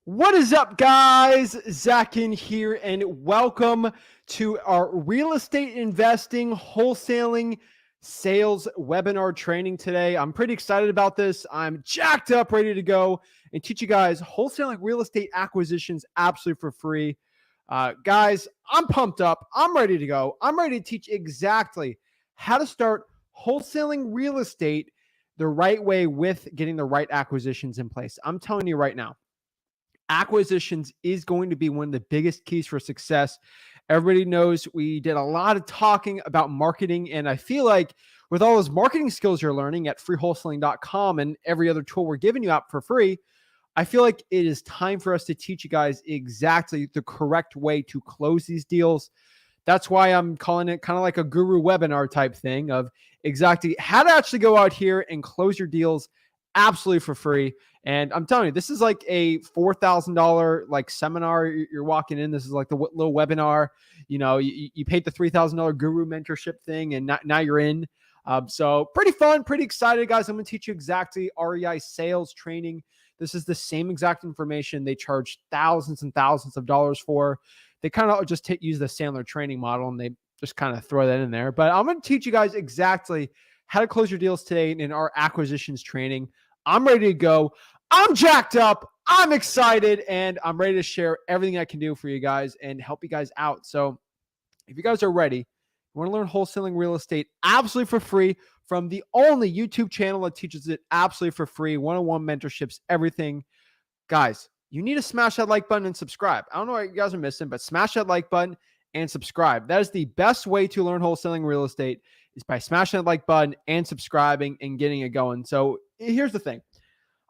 What is up, guys? Zach Ginn here, and welcome to our real estate investing, wholesaling, sales webinar training today. I'm pretty excited about this. I'm jacked up, ready to go and teach you guys wholesaling real estate acquisitions absolutely for free. Guys, I'm pumped up. I'm ready to go. I'm ready to teach exactly how to start wholesaling real estate the right way with getting the right acquisitions in place. I'm telling you right now, acquisitions is going to be one of the biggest keys for success. Everybody knows we did a lot of talking about marketing, and I feel like with all those marketing skills you're learning at freewholesaling.com and every other tool we're giving you out for free, I feel like it is time for us to teach you guys exactly the correct way to close these deals. That's why I'm calling it kind of like a guru webinar type thing of exactly how to actually go out here and close your deals absolutely for free. And I'm telling you, this is like a $4,000 like seminar. You're walking in. This is like the little webinar. You know, you paid the $3,000 guru mentorship thing, and now you're in. So pretty fun, pretty excited, guys. I'm going to teach you exactly REI sales training. This is the same exact information they charge thousands and thousands of dollars for. They kind of just use the Sandler training model, and they just kind of throw that in there. But I'm going to teach you guys exactly how to close your deals today in our acquisitions training. I'm ready to go. I'm jacked up. I'm excited, and I'm ready to share everything I can do for you guys and help you guys out. So if you guys are ready, you want to learn wholesaling real estate absolutely for free from the only YouTube channel that teaches it absolutely for free, one-on-one mentorships, everything. Guys, you need to smash that like button and subscribe. I don't know what you guys are missing, but smash that like button and subscribe. That is the best way to learn wholesaling real estate, is by smashing that like button and subscribing and getting it going. So here's the thing.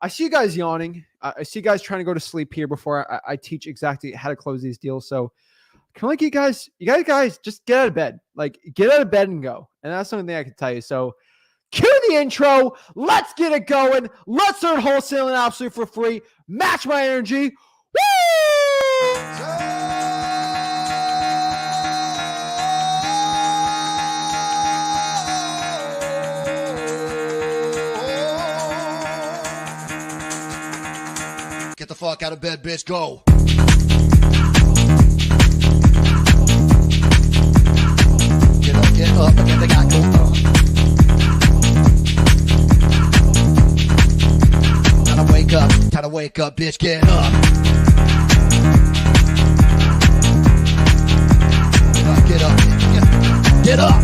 I see you guys yawning. I see you guys trying to go to sleep here before I teach exactly how to close these deals. So can I like you guys just get out of bed. Like, get out of bed and go. And that's the only thing I can tell you. So cue the intro. Let's get it going. Let's learn wholesaling absolutely for free. Match my energy. Woo! Get the fuck out of bed, bitch. Go. Get up, and get the guy go. Gotta wake up, bitch. Get up. Get up. Get up.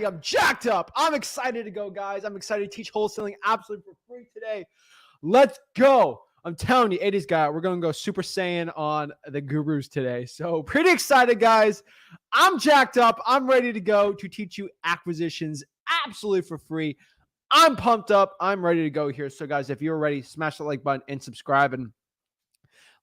I'm jacked up. I'm excited to go, guys. I'm excited to teach wholesaling absolutely for free today. Let's go. I'm telling you, 80s guy, we're going to go Super Saiyan on the gurus today. So pretty excited, guys. I'm jacked up. I'm ready to go to teach you acquisitions absolutely for free. I'm pumped up. I'm ready to go here. So guys, if you're ready, smash the like button and subscribe, and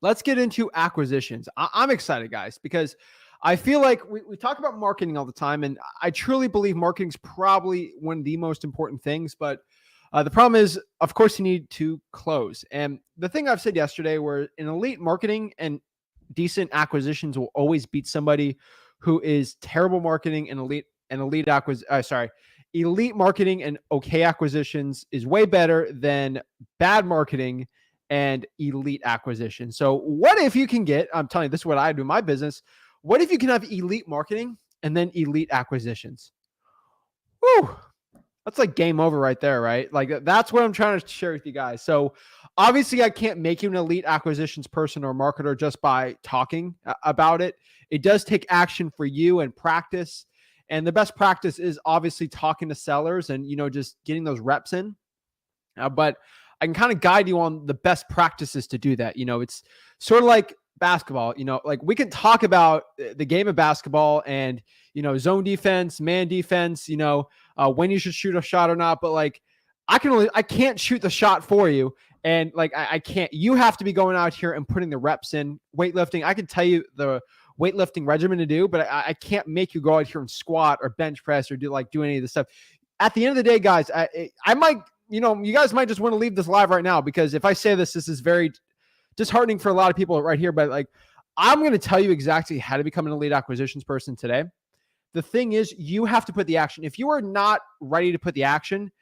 let's get into acquisitions. I'm excited, guys, because I feel like we talk about marketing all the time, and I truly believe marketing is probably one of the most important things. But the problem is, of course, you need to close. And the thing I've said yesterday, where in elite marketing and decent acquisitions will always beat somebody who is terrible marketing and elite marketing and okay acquisitions is way better than bad marketing and elite acquisition. So what if you can get, I'm telling you, this is what I do in my business. What if you can have elite marketing and then elite acquisitions? Woo! That's like game over right there, right? Like, that's what I'm trying to share with you guys. So obviously I can't make you an elite acquisitions person or marketer just by talking about it. It does take action for you and practice. And the best practice is obviously talking to sellers and, just getting those reps in. But I can kind of guide you on the best practices to do that. It's sort of like basketball, like we can talk about the game of basketball and, zone defense, man defense, when you should shoot a shot or not. But like, I can't shoot the shot for you. And like, I can't, you have to be going out here and putting the reps in. Weightlifting, I can tell you weightlifting regimen to do, but I can't make you go out here and squat or bench press or do any of this stuff. At the end of the day, guys, I might, you guys might just want to leave this live right now, because if I say this is very disheartening for a lot of people right here, but I'm going to tell you exactly how to become an elite acquisitions person today. The thing is, you have to put the action. If you are not ready to put the action,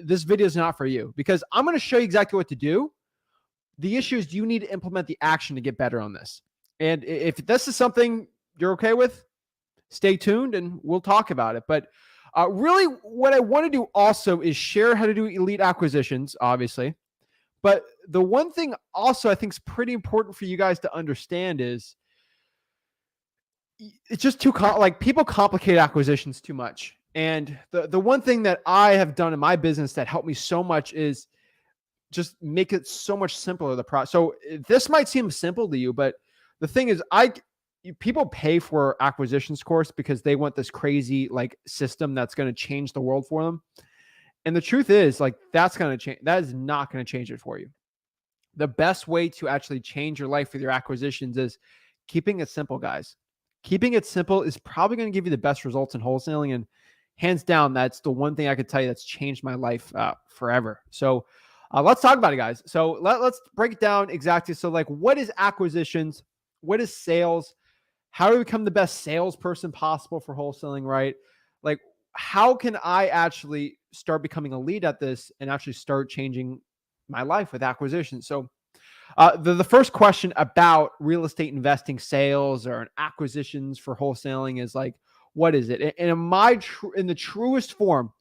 this video is not for you, because I'm going to show you exactly what to do. The issue is you need to implement the action to get better on this. And if this is something you're okay with, stay tuned and we'll talk about it. But really what I want to do also is share how to do elite acquisitions, obviously. But the one thing also I think is pretty important for you guys to understand is it's just too people complicate acquisitions too much. And the one thing that I have done in my business that helped me so much is just make it so much simpler, the process. So this might seem simple to you, but the thing is, people pay for acquisitions course because they want this crazy system that's going to change the world for them. And the truth is, that's going to change. That is not going to change it for you. The best way to actually change your life with your acquisitions is keeping it simple, guys. Keeping it simple is probably going to give you the best results in wholesaling. And hands down, that's the one thing I could tell you that's changed my life forever. So let's talk about it, guys. So let's break it down exactly. So what is acquisitions? What is sales? How do we become the best salesperson possible for wholesaling, right? How can I actually start becoming a lead at this and actually start changing my life with acquisitions? So the first question about real estate investing sales or acquisitions for wholesaling is what is it? And in the truest form,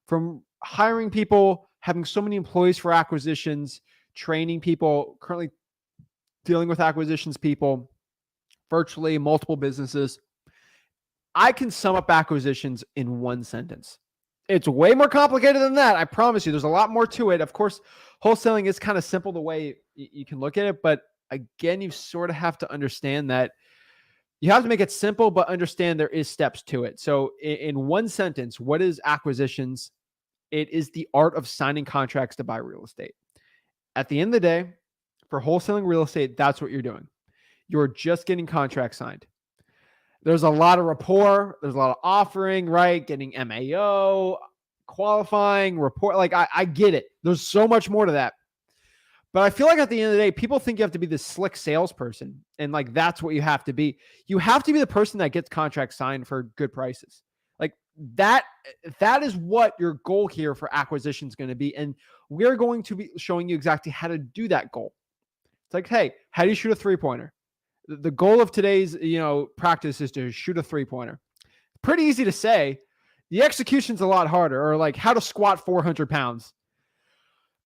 from hiring people, having so many employees for acquisitions, training people, currently dealing with acquisitions people, virtually multiple businesses, I can sum up acquisitions in one sentence. It's way more complicated than that. I promise you, there's a lot more to it. Of course, wholesaling is kind of simple the way you can look at it. But again, you sort of have to understand that you have to make it simple, but understand there is steps to it. So in one sentence, what is acquisitions? It is the art of signing contracts to buy real estate. At the end of the day, for wholesaling real estate, that's what you're doing. You're just getting contracts signed. There's a lot of rapport. There's a lot of offering, right? Getting MAO, qualifying, report. I get it. There's so much more to that. But I feel like at the end of the day, people think you have to be this slick salesperson. And that's what you have to be. You have to be the person that gets contracts signed for good prices. That is what your goal here for acquisition is going to be. And we're going to be showing you exactly how to do that goal. It's hey, how do you shoot a three-pointer? The goal of today's, practice is to shoot a three-pointer. Pretty easy to say. The execution's a lot harder. Or how to squat 400 pounds.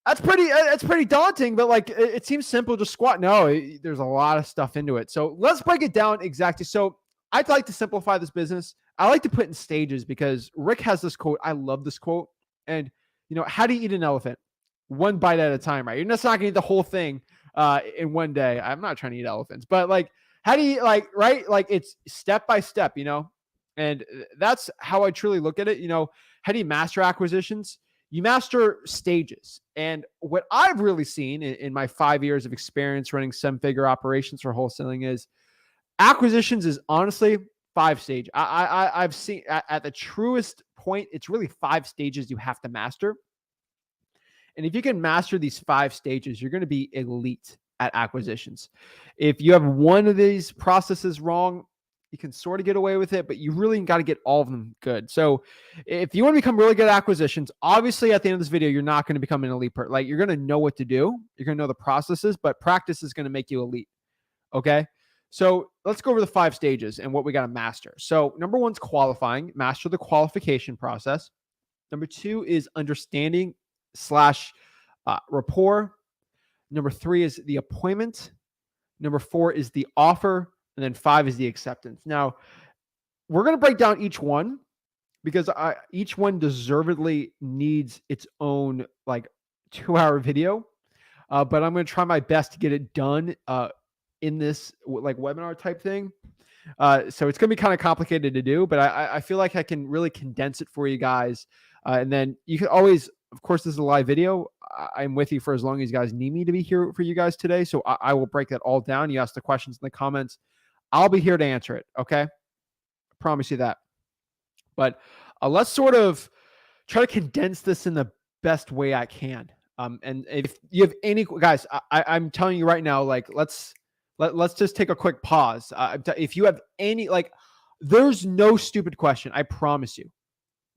That's pretty daunting, but it seems simple to squat. No, there's a lot of stuff into it. So let's break it down exactly. So I'd like to simplify this business. I like to put in stages because Rick has this quote. I love this quote. And how do you eat an elephant? One bite at a time, right? You're just not going to eat the whole thing in one day. I'm not trying to eat elephants, but how do you right? It's step by step, and that's how I truly look at it. How do you master acquisitions? You master stages. And what I've really seen in my 5 years of experience running 7-figure operations for wholesaling is acquisitions is honestly 5 stage. I've seen at the truest point, it's really 5 stages you have to master. And if you can master these 5 stages, you're going to be elite at acquisitions. If you have one of these processes wrong, you can sort of get away with it, but you really got to get all of them good. So if you want to become really good at acquisitions, obviously at the end of this video, you're not going to become an elite person. You're going to know what to do. You're going to know the processes, but practice is going to make you elite. Okay. So let's go over the 5 stages and what we got to master. So number 1 is qualifying. Master the qualification process. Number 2 is understanding / rapport. Number 3 is the appointment. Number 4 is the offer. And then 5 is the acceptance. Now, we're going to break down each one because each one deservedly needs its own 2-hour video. But I'm going to try my best to get it done in this webinar type thing. So it's going to be kind of complicated to do, but I feel like I can really condense it for you guys. And then you can always, of course, this is a live video. I'm with you for as long as you guys need me to be here for you guys today. So I will break that all down. You ask the questions in the comments. I'll be here to answer it. Okay. I promise you that. But let's sort of try to condense this in the best way I can. And if you have any guys, I'm telling you right now, like let's just take a quick pause. If you have any, like, there's no stupid question. I promise you,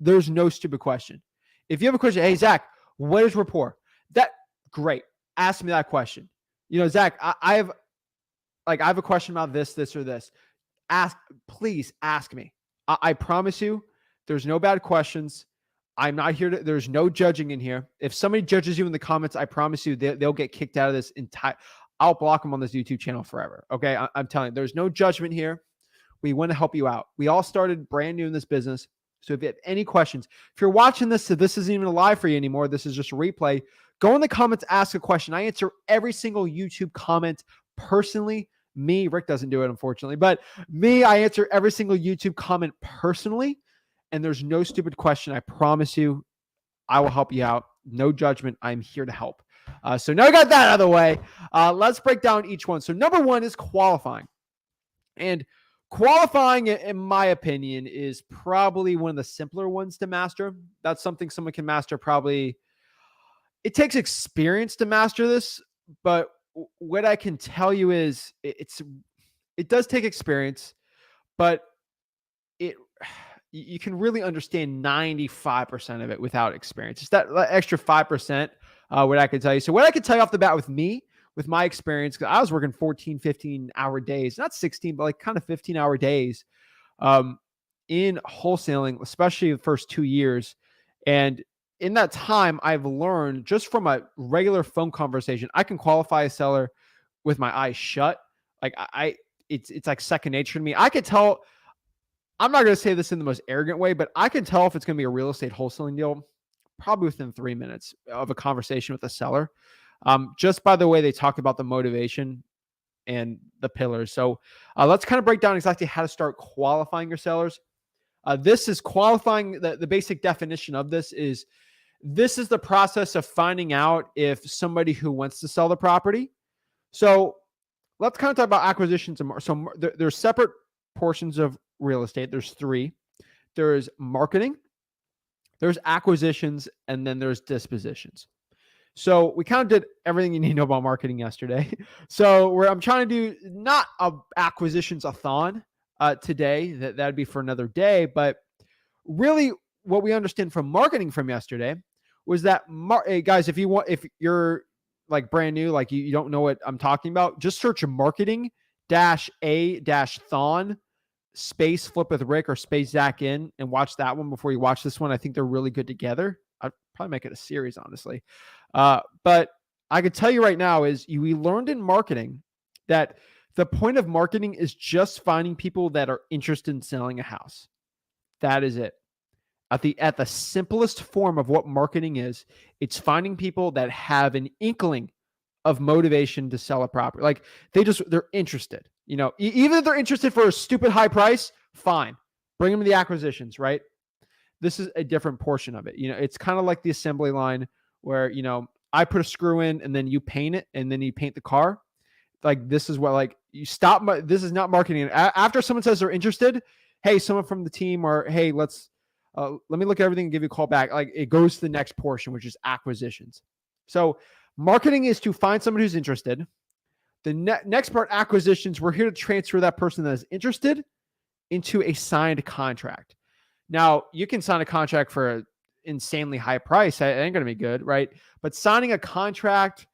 there's no stupid question. If you have a question, hey Zach, what is rapport? That great. Ask me that question. Zach, I have a question about this, or this. Please ask me. I promise you, there's no bad questions. I'm not here there's no judging in here. If somebody judges you in the comments, I promise you they'll get kicked out of this I'll block them on this YouTube channel forever. Okay. I'm telling you, there's no judgment here. We want to help you out. We all started brand new in this business. So if you have any questions, if you're watching this, if this isn't even live for you anymore, this is just a replay, go in the comments, ask a question. I answer every single YouTube comment personally. Rick doesn't do it, unfortunately, but I answer every single YouTube comment personally. And there's no stupid question. I promise you, I will help you out. No judgment. I'm here to help. So now I got that out of the way. Let's break down each one. So number one is qualifying. And qualifying, in my opinion, is probably one of the simpler ones to master. That's something someone can master probably. It takes experience to master this, but what I can tell you is it does take experience, but you can really understand 95% of it without experience. It's that extra 5%, what I can tell you. So what I can tell you off the bat with my experience, because I was working 14, 15-hour days, not 16, but like kind of 15-hour days in wholesaling, especially the first 2 years. And in that time, I've learned just from a regular phone conversation, I can qualify a seller with my eyes shut. Like it's like second nature to me. I could tell. I'm not going to say this in the most arrogant way, but I can tell if it's going to be a real estate wholesaling deal probably within 3 minutes of a conversation with a seller, just by the way they talk about the motivation and the pillars. So let's kind of break down exactly how to start qualifying your sellers. This is qualifying. The basic definition of this is the process of finding out if somebody who wants to sell the property. So let's kind of talk about acquisitions. So there's separate portions of real estate. There's three. There's marketing, there's acquisitions, and then there's dispositions. So we kind of did everything you need to know about marketing yesterday. So I'm trying to do not a acquisitions-a-thon today. That'd be for another day. But really, what we understand from marketing from yesterday was that, hey guys, if you're like brand new, like you don't know what I'm talking about, just search marketing -a-thon space flip with Rick or space Zach Ginn and watch that one before you watch this one. I think they're really good together. I'd probably make it a series, honestly. But I could tell you right now we learned in marketing that the point of marketing is just finding people that are interested in selling a house. That is it. At the simplest form of what marketing is, it's finding people that have an inkling of motivation to sell a property. Like they're interested. Even if they're interested for a stupid high price, fine. Bring them to the acquisitions, right? This is a different portion of it. It's kind of like the assembly line where, I put a screw in and then you paint it and then you paint the car. Like this is what, like, you stop. This is not marketing. After someone says they're interested, hey, someone from the team, or hey, let me look at everything and give you a call back. Like it goes to the next portion, which is acquisitions. So marketing is to find someone who's interested. The next part, acquisitions, we're here to transfer that person that is interested into a signed contract. Now, you can sign a contract for an insanely high price. It ain't going to be good, right? But signing a contract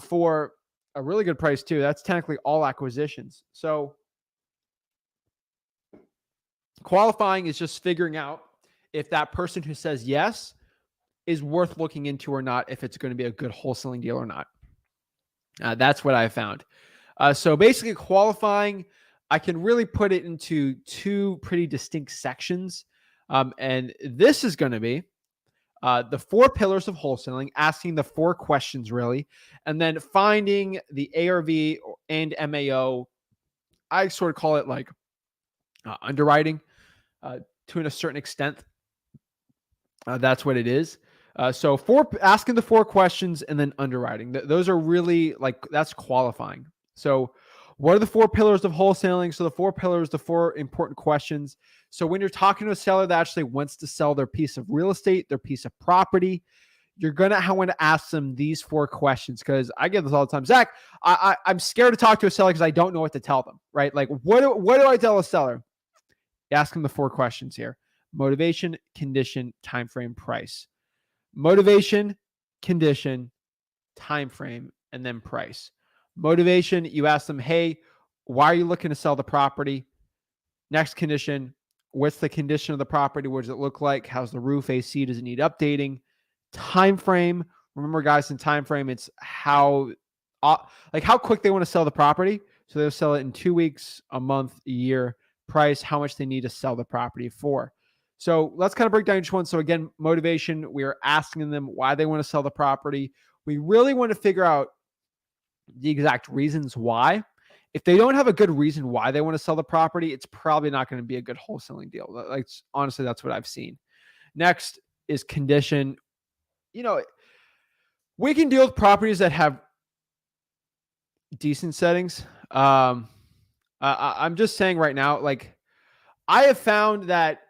for a really good price too, that's technically all acquisitions. So qualifying is just figuring out if that person who says yes is worth looking into or not, if it's going to be a good wholesaling deal or not. That's what I found. So basically qualifying, I can really put it into two pretty distinct sections. And this is going to be the 4 pillars of wholesaling, asking the 4 questions really, and then finding the ARV and MAO. I sort of call it like underwriting to a certain extent. That's what it is. So asking the 4 questions and then underwriting. Those are really like, that's qualifying. So What are the 4 pillars of wholesaling? So the 4 pillars, the 4 important questions. So when you're talking to a seller that actually wants to sell their piece of real estate, their piece of property, you're going to want to ask them these 4 questions, because I get this all the time. Zach, I'm scared to talk to a seller because I don't know what to tell them, right? Like, what do I tell a seller? Ask them the 4 questions here: motivation, condition, time frame, price. Motivation, condition, time frame, and then price. Motivation, you ask them, hey, why are you looking to sell the property? Next condition, what's the condition of the property? What does it look like? How's the roof? AC? Does it need updating? Time frame. Remember, guys, in time frame, it's how quick they want to sell the property. So they'll sell it in 2 weeks, a month, a year. Price, how much they need to sell the property for. So let's kind of break down each one. So again, motivation, we are asking them why they want to sell the property. We really want to figure out the exact reasons why. If they don't have a good reason why they want to sell the property, it's probably not going to be a good wholesaling deal. Like, honestly, that's what I've seen. Next is condition. We can deal with properties that have decent settings. I'm just saying right now, like, I have found that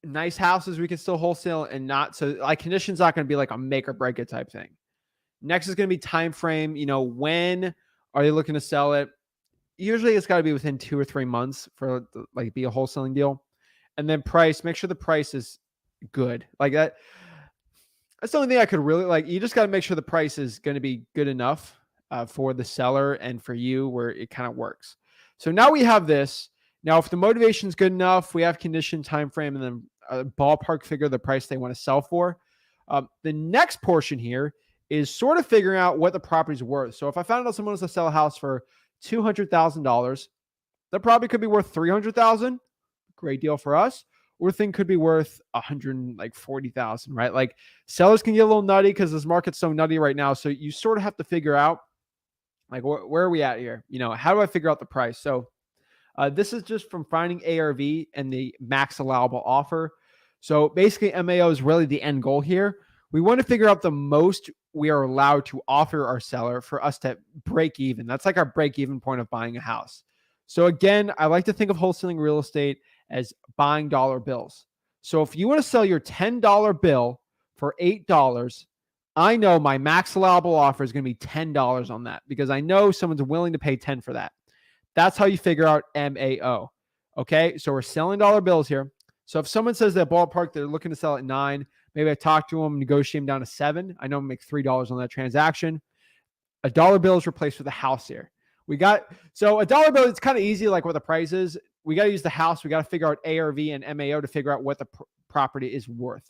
nice houses we can still wholesale and not. So like, condition's not going to be like a make or break it type thing. Next is going to be time frame. When are they looking to sell it? Usually it's got to be within 2 or 3 months for like be a wholesaling deal. And then price, make sure the price is good. Like that. That's the only thing I could really like. You just got to make sure the price is going to be good enough for the seller and for you, where it kind of works. So now we have this. Now, if the motivation is good enough, we have condition, time frame, and then a ballpark figure, the price they want to sell for. The next portion here is sort of figuring out what the property's worth. So if I found out someone wants to sell a house for $200,000, that probably could be worth $300,000. Great deal for us. Or thing could be worth $140,000, right? Like, sellers can get a little nutty because this market's so nutty right now. So you sort of have to figure out, like, where are we at here? How do I figure out the price? So this is just from finding ARV and the max allowable offer. So basically, MAO is really the end goal here. We want to figure out the most we are allowed to offer our seller for us to break even. That's like our break even point of buying a house. So again, I like to think of wholesaling real estate as buying dollar bills. So if you want to sell your $10 bill for $8, I know my max allowable offer is going to be $10 on that, because I know someone's willing to pay 10 for that. That's how you figure out MAO. Okay, so we're selling dollar bills here. So if someone says that ballpark, they're looking to sell at 9, maybe I talk to them, negotiate them down to 7. I know I'm make $3 on that transaction. A dollar bill is replaced with a house here. So a dollar bill, it's kind of easy, like what the price is. We got to use the house. We got to figure out ARV and MAO to figure out what the property is worth.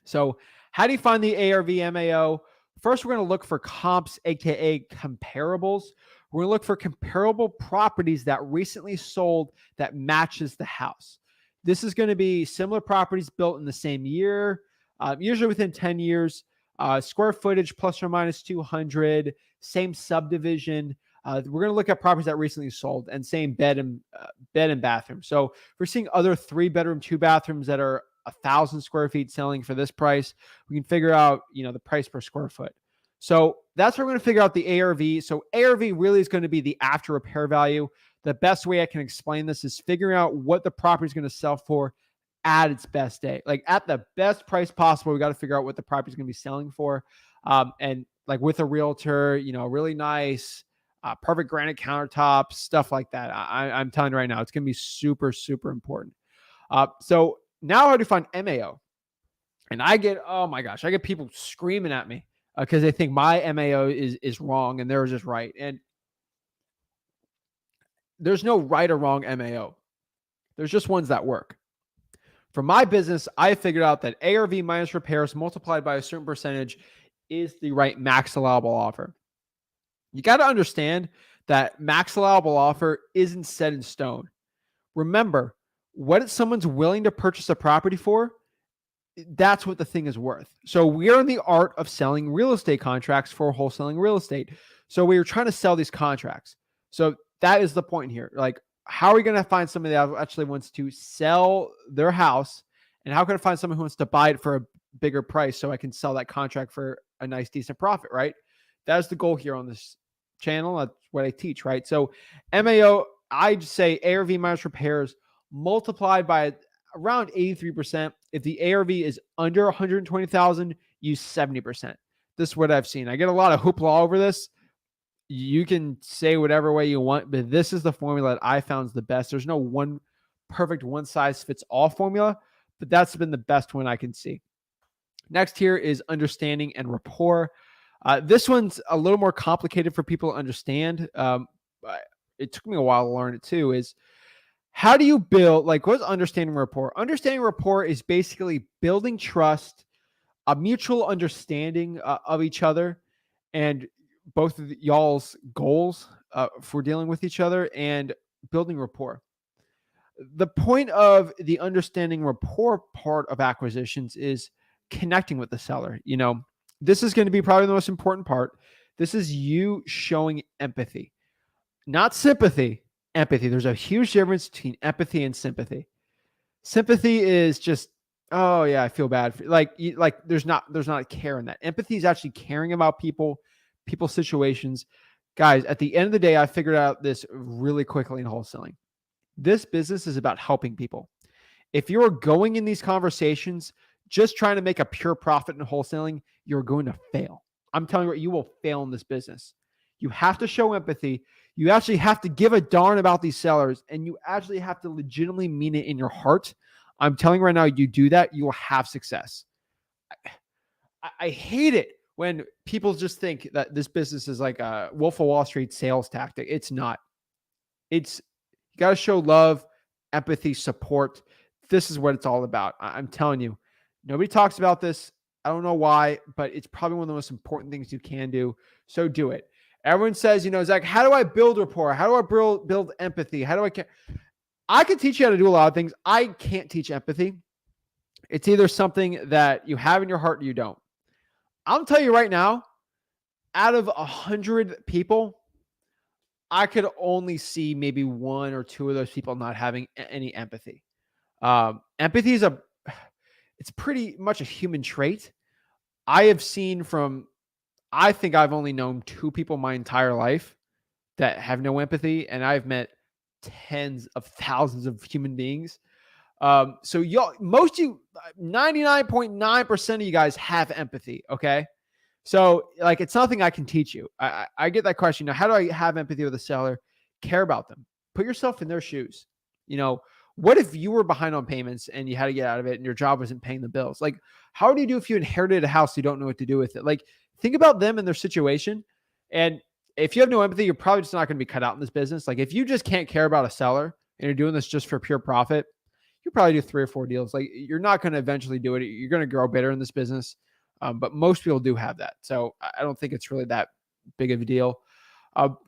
So how do you find the ARV, MAO? First, we're going to look for comps, aka comparables. We're going to look for comparable properties that recently sold that matches the house. This is going to be similar properties built in the same year, usually within 10 years, square footage plus or minus 200, same subdivision. We're going to look at properties that recently sold and same bed and bathroom. So if we're seeing other 3-bedroom, 2 bathrooms that are 1,000 square feet selling for this price, we can figure out, the price per square foot. So that's where we're going to figure out the ARV. So ARV really is going to be the after repair value. The best way I can explain this is figuring out what the property is going to sell for at its best day. Like, at the best price possible, we got to figure out what the property is going to be selling for. And like with a realtor, really nice, perfect granite countertops, stuff like that. I'm telling you right now, it's going to be super, super important. So now how do you find MAO? And I get people screaming at me because they think my MAO is wrong and theirs is right. And there's no right or wrong MAO. There's just ones that work. For my business, I figured out that ARV minus repairs multiplied by a certain percentage is the right max allowable offer. You got to understand that max allowable offer isn't set in stone. Remember, what someone's willing to purchase a property for, that's what the thing is worth. So we are in the art of selling real estate contracts for wholesaling real estate. So we are trying to sell these contracts. So that is the point here. Like, how are we going to find somebody that actually wants to sell their house? And how can I find someone who wants to buy it for a bigger price so I can sell that contract for a nice, decent profit, right? That's the goal here on this channel. That's what I teach, right? So MAO, I'd say ARV minus repairs multiplied by around 83%. If the ARV is under 120,000, use 70%. This is what I've seen. I get a lot of hoopla over this. You can say whatever way you want, but this is the formula that I found is the best. There's no one perfect one size fits all formula, but that's been the best one I can see. Next here is understanding and rapport. This one's a little more complicated for people to understand. It took me a while to learn it too. Is how do you build, like, what's understanding rapport? Understanding rapport is basically building trust, a mutual understanding of each other, and both of y'all's goals for dealing with each other, and building rapport. The point of the understanding rapport part of acquisitions is connecting with the seller. This is going to be probably the most important part. This is you showing empathy, not sympathy, empathy. There's a huge difference between empathy and sympathy. Sympathy is just, oh yeah, I feel bad. Like there's not a care in that. Empathy is actually caring about people's situations. Guys, at the end of the day, I figured out this really quickly in wholesaling. This business is about helping people. If you're going in these conversations just trying to make a pure profit in wholesaling, you're going to fail. I'm telling you, you will fail in this business. You have to show empathy. You actually have to give a darn about these sellers, and you actually have to legitimately mean it in your heart. I'm telling you right now, you do that, you will have success. I hate it when people just think that this business is like a Wolf of Wall Street sales tactic. It's not. It's, you got to show love, empathy, support. This is what it's all about. I'm telling you, nobody talks about this. I don't know why, but it's probably one of the most important things you can do. So do it. Everyone says, Zach, how do I build rapport? How do I build empathy? How do I care? I can teach you how to do a lot of things. I can't teach empathy. It's either something that you have in your heart or you don't. I'll tell you right now, out of 100 people, I could only see maybe one or two of those people not having any empathy. Empathy is it's pretty much a human trait. I think I've only known two people my entire life that have no empathy, and I've met tens of thousands of human beings. So 99.9% of you guys have empathy. Okay. So it's nothing I can teach you. I get that question. Now, how do I have empathy with a seller? Care about them. Put yourself in their shoes. What if you were behind on payments and you had to get out of it and your job wasn't paying the bills? How do you do if you inherited a house, you don't know what to do with it? Think about them and their situation. And if you have no empathy, you're probably just not going to be cut out in this business. If you just can't care about a seller and you're doing this just for pure profit, you probably do 3 or 4 deals. You're not going to eventually do it. You're going to grow better in this business. But most people do have that. So I don't think it's really that big of a deal.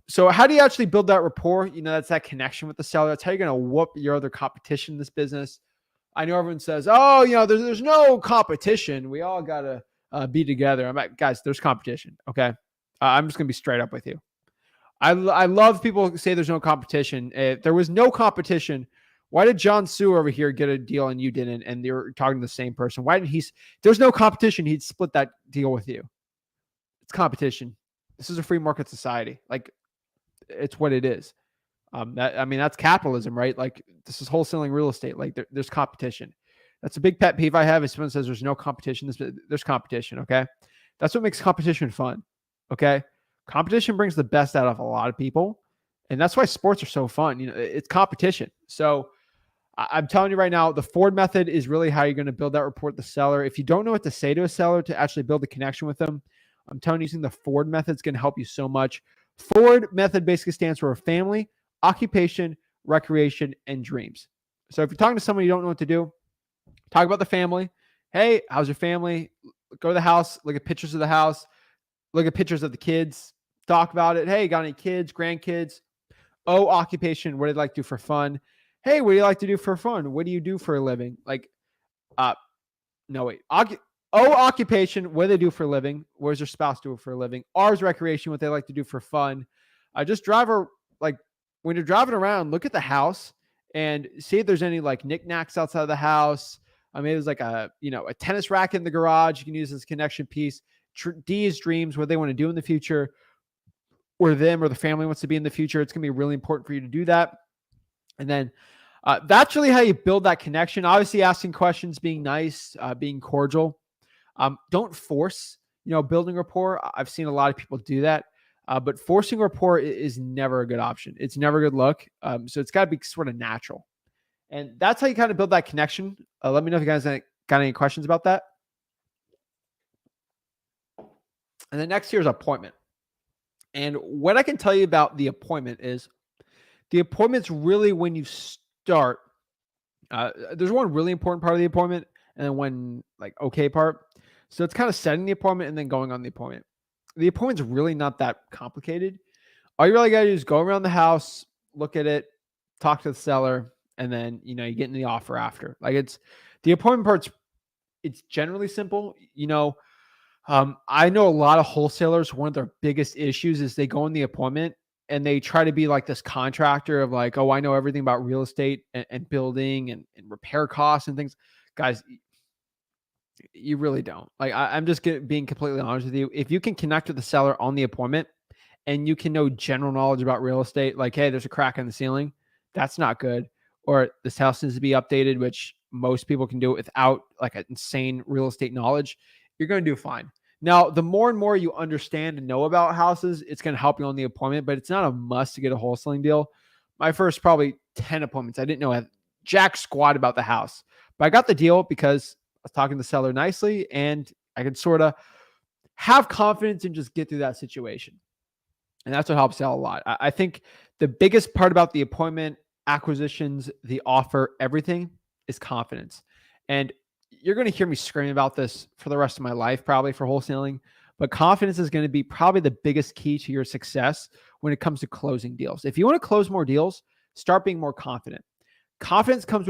So how do you actually build that rapport? That's that connection with the seller. That's how you're going to whoop your other competition in this business. I know everyone says, oh, there's no competition. We all got to be together. I'm like, guys, there's competition. Okay. I'm just going to be straight up with you. I love people who say there's no competition. If there was no competition, why did John Sue over here get a deal and you didn't? And you're talking to the same person. Why didn't there's no competition. He'd split that deal with you. It's competition. This is a free market society. It's what it is. That's capitalism, right? This is wholesaling real estate. There's competition. That's a big pet peeve I have. If someone says there's no competition, there's competition. Okay. That's what makes competition fun. Okay. Competition brings the best out of a lot of people. And that's why sports are so fun. It's competition. So I'm telling you right now, the Ford method is really how you're going to build that rapport with the seller. If you don't know what to say to a seller to actually build a connection with them, I'm telling you, using the Ford method is going to help you so much. Ford method basically stands for family, occupation, recreation, and dreams. So if you're talking to somebody you don't know what to do, talk about the family. Hey, how's your family? Go to the house, look at pictures of the house, look at pictures of the kids, talk about it. Hey, got any kids, grandkids? Oh, occupation, what do you like to do for fun? Hey, what do you like to do for fun? What do you do for a living? No, wait. Occupation, what do they do for a living? What does their spouse do for a living? R's recreation, what they like to do for fun. Just when you're driving around, look at the house and see if there's any knickknacks outside of the house. Maybe there's a tennis racket in the garage you can use as a connection piece. D is dreams, what they want to do in the future. or them or the family wants to be in the future. It's going to be really important for you to do that. And then that's really how you build that connection. Obviously, asking questions, being nice, being cordial. Don't force, building rapport. I've seen a lot of people do that. But forcing rapport is never a good option. It's never a good look. So it's got to be sort of natural. And that's how you kind of build that connection. Let me know if you guys got any questions about that. And then next here is appointment. And what I can tell you about the appointment is the appointment's really when you start. There's one really important part of the appointment and then one okay part. So it's kind of setting the appointment and then going on the appointment. The appointment's really not that complicated. All you really got to do is go around the house, look at it, talk to the seller, and then, you get into the offer after. It's the appointment part's, it's generally simple. I know a lot of wholesalers, one of their biggest issues is they go in the appointment and they try to be like this contractor of oh, I know everything about real estate and building and repair costs and things. Guys, you really don't. I'm just being completely honest with you. If you can connect with the seller on the appointment and you can know general knowledge about real estate, hey, there's a crack in the ceiling, that's not good. Or this house needs to be updated, which most people can do it without an insane real estate knowledge, you're going to do fine. Now, the more and more you understand and know about houses, it's going to help you on the appointment, but it's not a must to get a wholesaling deal. My first probably 10 appointments, I didn't know jack squat about the house, but I got the deal because I was talking to the seller nicely and I could sort of have confidence and just get through that situation. And that's what helps out a lot. I think the biggest part about the appointment, acquisitions, the offer, everything is confidence. And you're going to hear me scream about this for the rest of my life, probably for wholesaling, but confidence is going to be probably the biggest key to your success when it comes to closing deals. If you want to close more deals, start being more confident. Confidence comes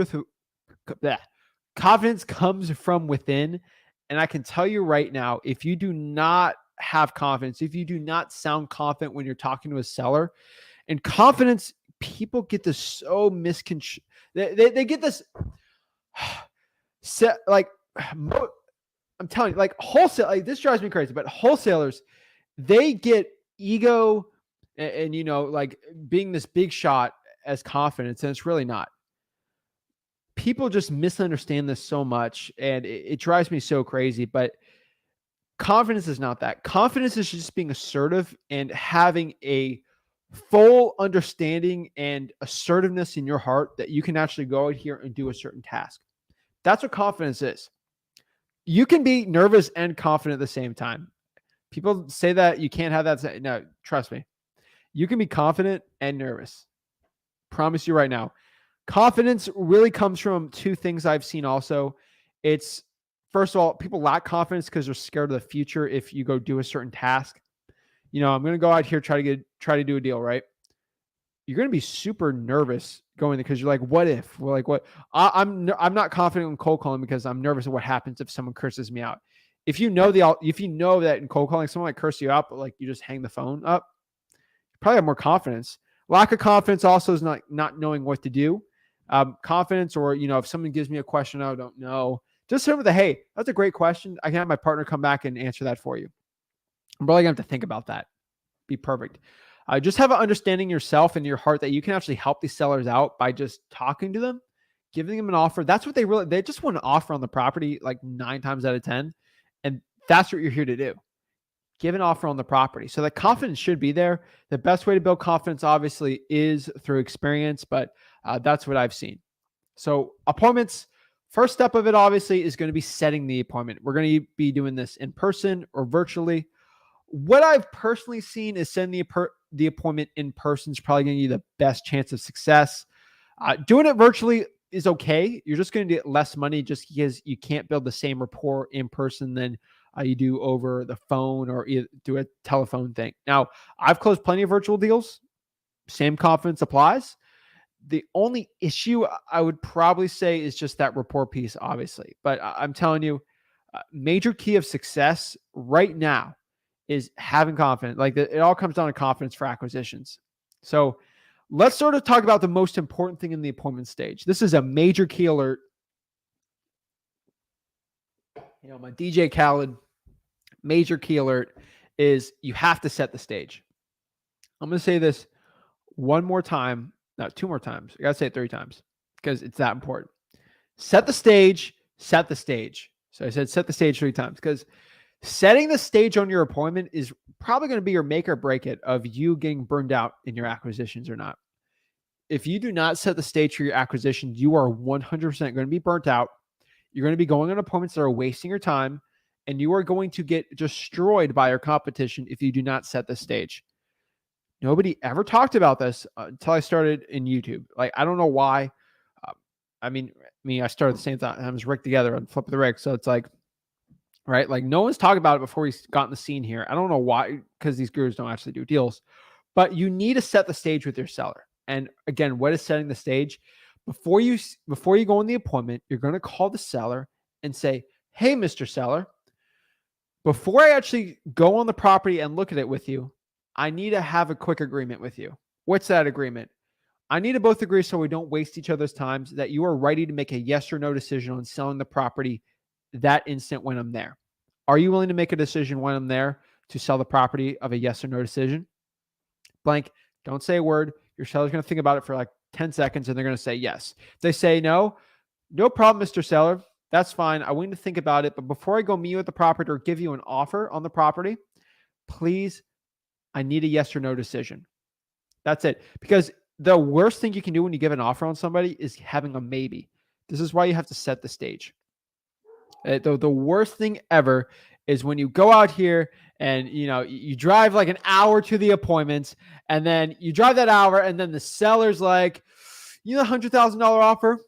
from within. And I can tell you right now, if you do not have confidence, if you do not sound confident when you're talking to a seller, and confidence, people get this so misconstrued. They get this set I'm telling you, wholesale, this drives me crazy, but wholesalers, they get ego and being this big shot as confidence, and it's really not. People just misunderstand this so much, and it drives me so crazy, but confidence is not that. Confidence is just being assertive and having a full understanding and assertiveness in your heart that you can actually go out here and do a certain task. That's what confidence is. You can be nervous and confident at the same time. People say that you can't have that. No, trust me. You can be confident and nervous. Promise you right now. Confidence really comes from two things I've seen also. It's, first of all, people lack confidence because they're scared of the future if you go do a certain task. I'm going to go out here, try to do a deal, right? You're going to be super nervous going because you're like, what if? Well, what? I'm not confident in cold calling because I'm nervous of what happens if someone curses me out. If you know that in cold calling, someone might curse you out, but you just hang the phone up, you probably have more confidence. Lack of confidence also is not knowing what to do. Confidence, or if someone gives me a question I don't know, just remember hey, that's a great question. I can have my partner come back and answer that for you. I'm probably gonna have to think about that. Be perfect. Just have an understanding yourself and your heart that you can actually help these sellers out by just talking to them, giving them an offer. That's what they just want to offer on the property 9 times out of 10. And that's what you're here to do. Give an offer on the property. So the confidence should be there. The best way to build confidence obviously is through experience, but that's what I've seen. So appointments, first step of it obviously is going to be setting the appointment. We're going to be doing this in person or virtually. What I've personally seen is sending the appointment in person is probably going to give you the best chance of success. Doing it virtually is okay. You're just going to get less money just because you can't build the same rapport in person than you do over the phone or do a telephone thing. Now, I've closed plenty of virtual deals. Same confidence applies. The only issue I would probably say is just that rapport piece, obviously. But I'm telling you, major key of success right now is having confidence. It all comes down to confidence for acquisitions. So let's sort of talk about the most important thing in the appointment stage. This is a major key alert. My DJ Khaled, major key alert is you have to set the stage. I'm going to say this one more time, no, two more times. I got to say it 3 times because it's that important. Set the stage, set the stage. So I said set the stage 3 times because setting the stage on your appointment is probably going to be your make or break it of you getting burned out in your acquisitions or not. If you do not set the stage for your acquisition, you are 100% going to be burnt out. You're going to be going on appointments that are wasting your time, and you are going to get destroyed by your competition if you do not set the stage. Nobody ever talked about this until I started in YouTube. Like, I don't know why. Uh, I started the same time as Rick together on Flip of the Rick. So it's like, right? Like, no one's talking about it before he's gotten the scene here. I don't know why, because these gurus don't actually do deals. But you need to set the stage with your seller. And again, what is setting the stage? Before you go on the appointment, you're going to call the seller and say, "Hey, Mr. Seller, before I actually go on the property and look at it with you, I need to have a quick agreement with you." What's that agreement? I need to both agree so we don't waste each other's time, that you are ready to make a yes or no decision on selling the property that instant when I'm there. Are you willing to make a decision when I'm there to sell the property of a yes or no decision? Blank. Don't say a word. Your seller's going to think about it for like 10 seconds and they're going to say yes. If they say no, no problem, Mr. Seller. That's fine. I want you to think about it. But before I go meet you at the property or give you an offer on the property, please, I need a yes or no decision. That's it. Because the worst thing you can do when you give an offer on somebody is having a maybe. This is why you have to set the stage. The worst thing ever is when you go out here and you drive like an hour to the appointments, and then you drive that hour, and then the seller's like, $100,000 offer.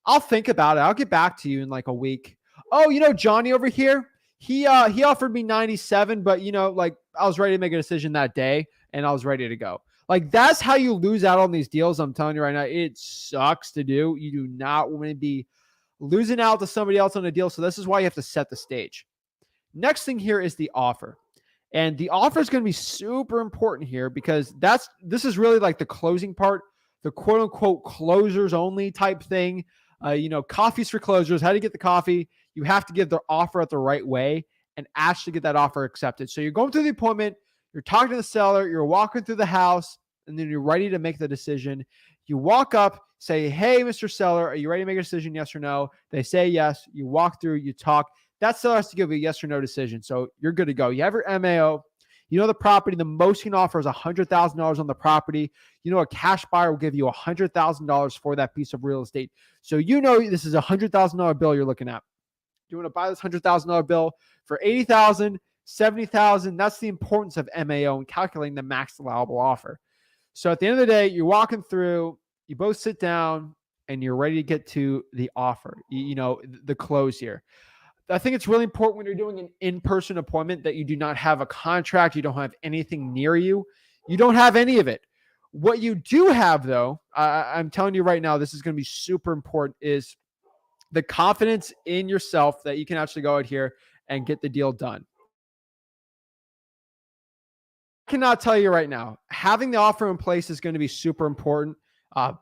I'll think about it. I'll get back to you in like a week. Oh, Johnny over here, he offered me 97, but like I was ready to make a decision that day and I was ready to go. Like, that's how you lose out on these deals. I'm telling you right now, it sucks to do. You do not want to be losing out to somebody else on a deal. So this is why you have to set the stage. Next thing here is the offer. And the offer is going to be super important here because this is really like the closing part, the quote unquote closers only type thing. Coffee's for closers. How do you get the coffee? You have to give the offer out the right way and actually get that offer accepted. So you're going through the appointment, you're talking to the seller, you're walking through the house, and then you're ready to make the decision. You walk up, say, "Hey, Mr. Seller, are you ready to make a decision? Yes or no?" They say yes. You walk through, you talk. That seller has to give you a yes or no decision. So you're good to go. You have your MAO. You know the property, the most you can offer is $100,000 on the property. A cash buyer will give you $100,000 for that piece of real estate. So this is a $100,000 bill you're looking at. You want to buy this $100,000 bill for $80,000, $70,000. That's the importance of MAO and calculating the max allowable offer. So at the end of the day, you're walking through, you both sit down, and you're ready to get to the offer, the close here. I think it's really important when you're doing an in-person appointment that you do not have a contract. You don't have anything near you. You don't have any of it. What you do have, though, I'm telling you right now, this is going to be super important, is the confidence in yourself that you can actually go out here and get the deal done. I cannot tell you right now, having the offer in place is going to be super important.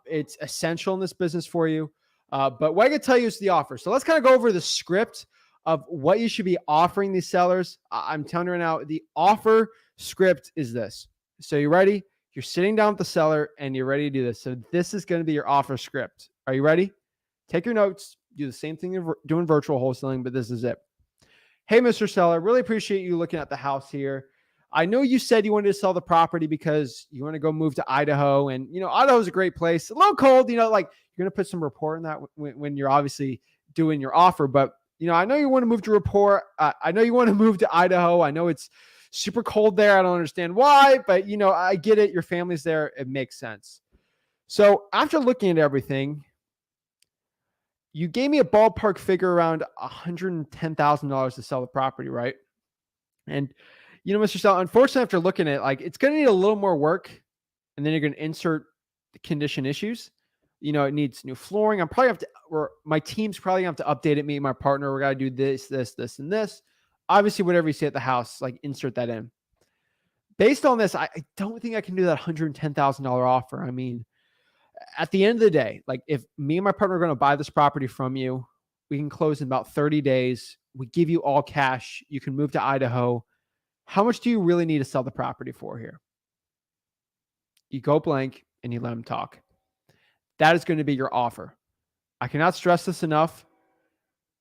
It's essential in this business for you. But what I can tell you is the offer. So let's kind of go over the script of what you should be offering these sellers. I'm telling you right now, the offer script is this. So you ready? You're sitting down with the seller and you're ready to do this. So this is going to be your offer script. Are you ready? Take your notes. Do the same thing you're doing virtual wholesaling, but this is it. "Hey, Mr. Seller, really appreciate you looking at the house here. I know you said you wanted to sell the property because you want to go move to Idaho, and Idaho is a great place. A little cold, like you're going to put some rapport in that when you're obviously doing your offer. But I know you want to move to rapport. I know you want to move to Idaho. I know it's super cold there. I don't understand why, but I get it. Your family's there. It makes sense. So after looking at everything, you gave me a ballpark figure around $110,000 to sell the property, right? And Mr. Seller, unfortunately, after looking at it, it's going to need a little more work, and then you're going to insert the condition issues. It needs new flooring. I'm probably my team's probably going to have to update it. Me and my partner, we're going to do this, and this. Obviously, whatever you see at the house, insert that in. Based on this, I don't think I can do that $110,000 offer. I mean, at the end of the day, if me and my partner are going to buy this property from you, we can close in about 30 days. We give you all cash. You can move to Idaho. How much do you really need to sell the property for here? You go blank and you let them talk. That is going to be your offer. I cannot stress this enough.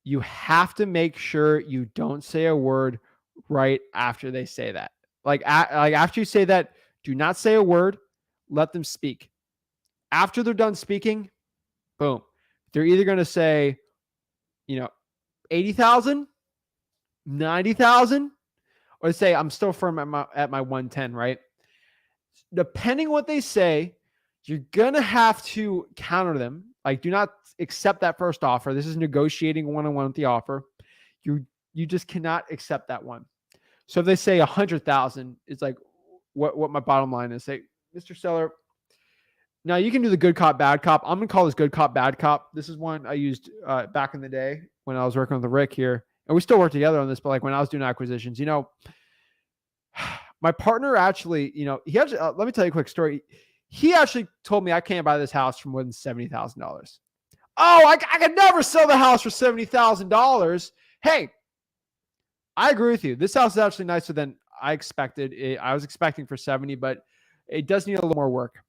You have to make sure you don't say a word right after they say that. Like after you say that, do not say a word. Let them speak. After they're done speaking, boom. They're either going to say, 80,000, 90,000, or say, I'm still firm at my 110, right? Depending on what they say, you're going to have to counter them. Like, do not accept that first offer. This is negotiating one-on-one with the offer. You just cannot accept that one. So if they say 100,000, it's like what my bottom line is. Say, Mr. Seller, now you can do the good cop, bad cop. I'm going to call this good cop, bad cop. This is one I used back in the day when I was working with the Rick here. And we still work together on this, but like when I was doing acquisitions, my partner actually, he actually, let me tell you a quick story. He actually told me I can't buy this house for more than $70,000. Oh, I could never sell the house for $70,000. Hey, I agree with you. This house is actually nicer than I expected. I was expecting for 70, but it does need a little more work.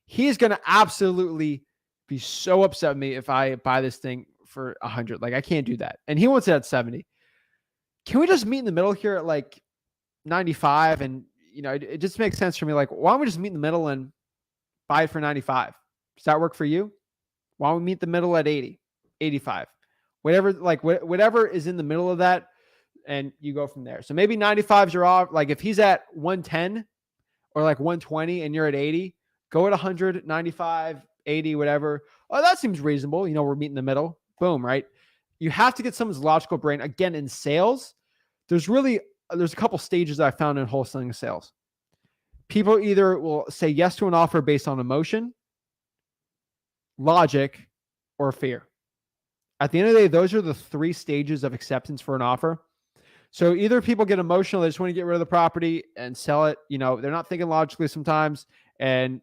He's going to absolutely be so upset with me if I buy this thing for 100. Like, I can't do that. And he wants it at 70. Can we just meet in the middle here at like 95? And, it just makes sense for me. Like, why don't we just meet in the middle and buy it for 95? Does that work for you? Why don't we meet the middle at 80, 85? Whatever is in the middle of that, and you go from there. So maybe 95 is your off. Like, if he's at 110 or like 120 and you're at 80, go at 100, 95, 80, whatever. Oh, that seems reasonable. We're meeting in the middle. Boom, right? You have to get someone's logical brain. Again, in sales, there's a couple stages I found in wholesaling sales. People either will say yes to an offer based on emotion, logic, or fear. At the end of the day, those are the three stages of acceptance for an offer. So either people get emotional, they just want to get rid of the property and sell it. They're not thinking logically sometimes. And,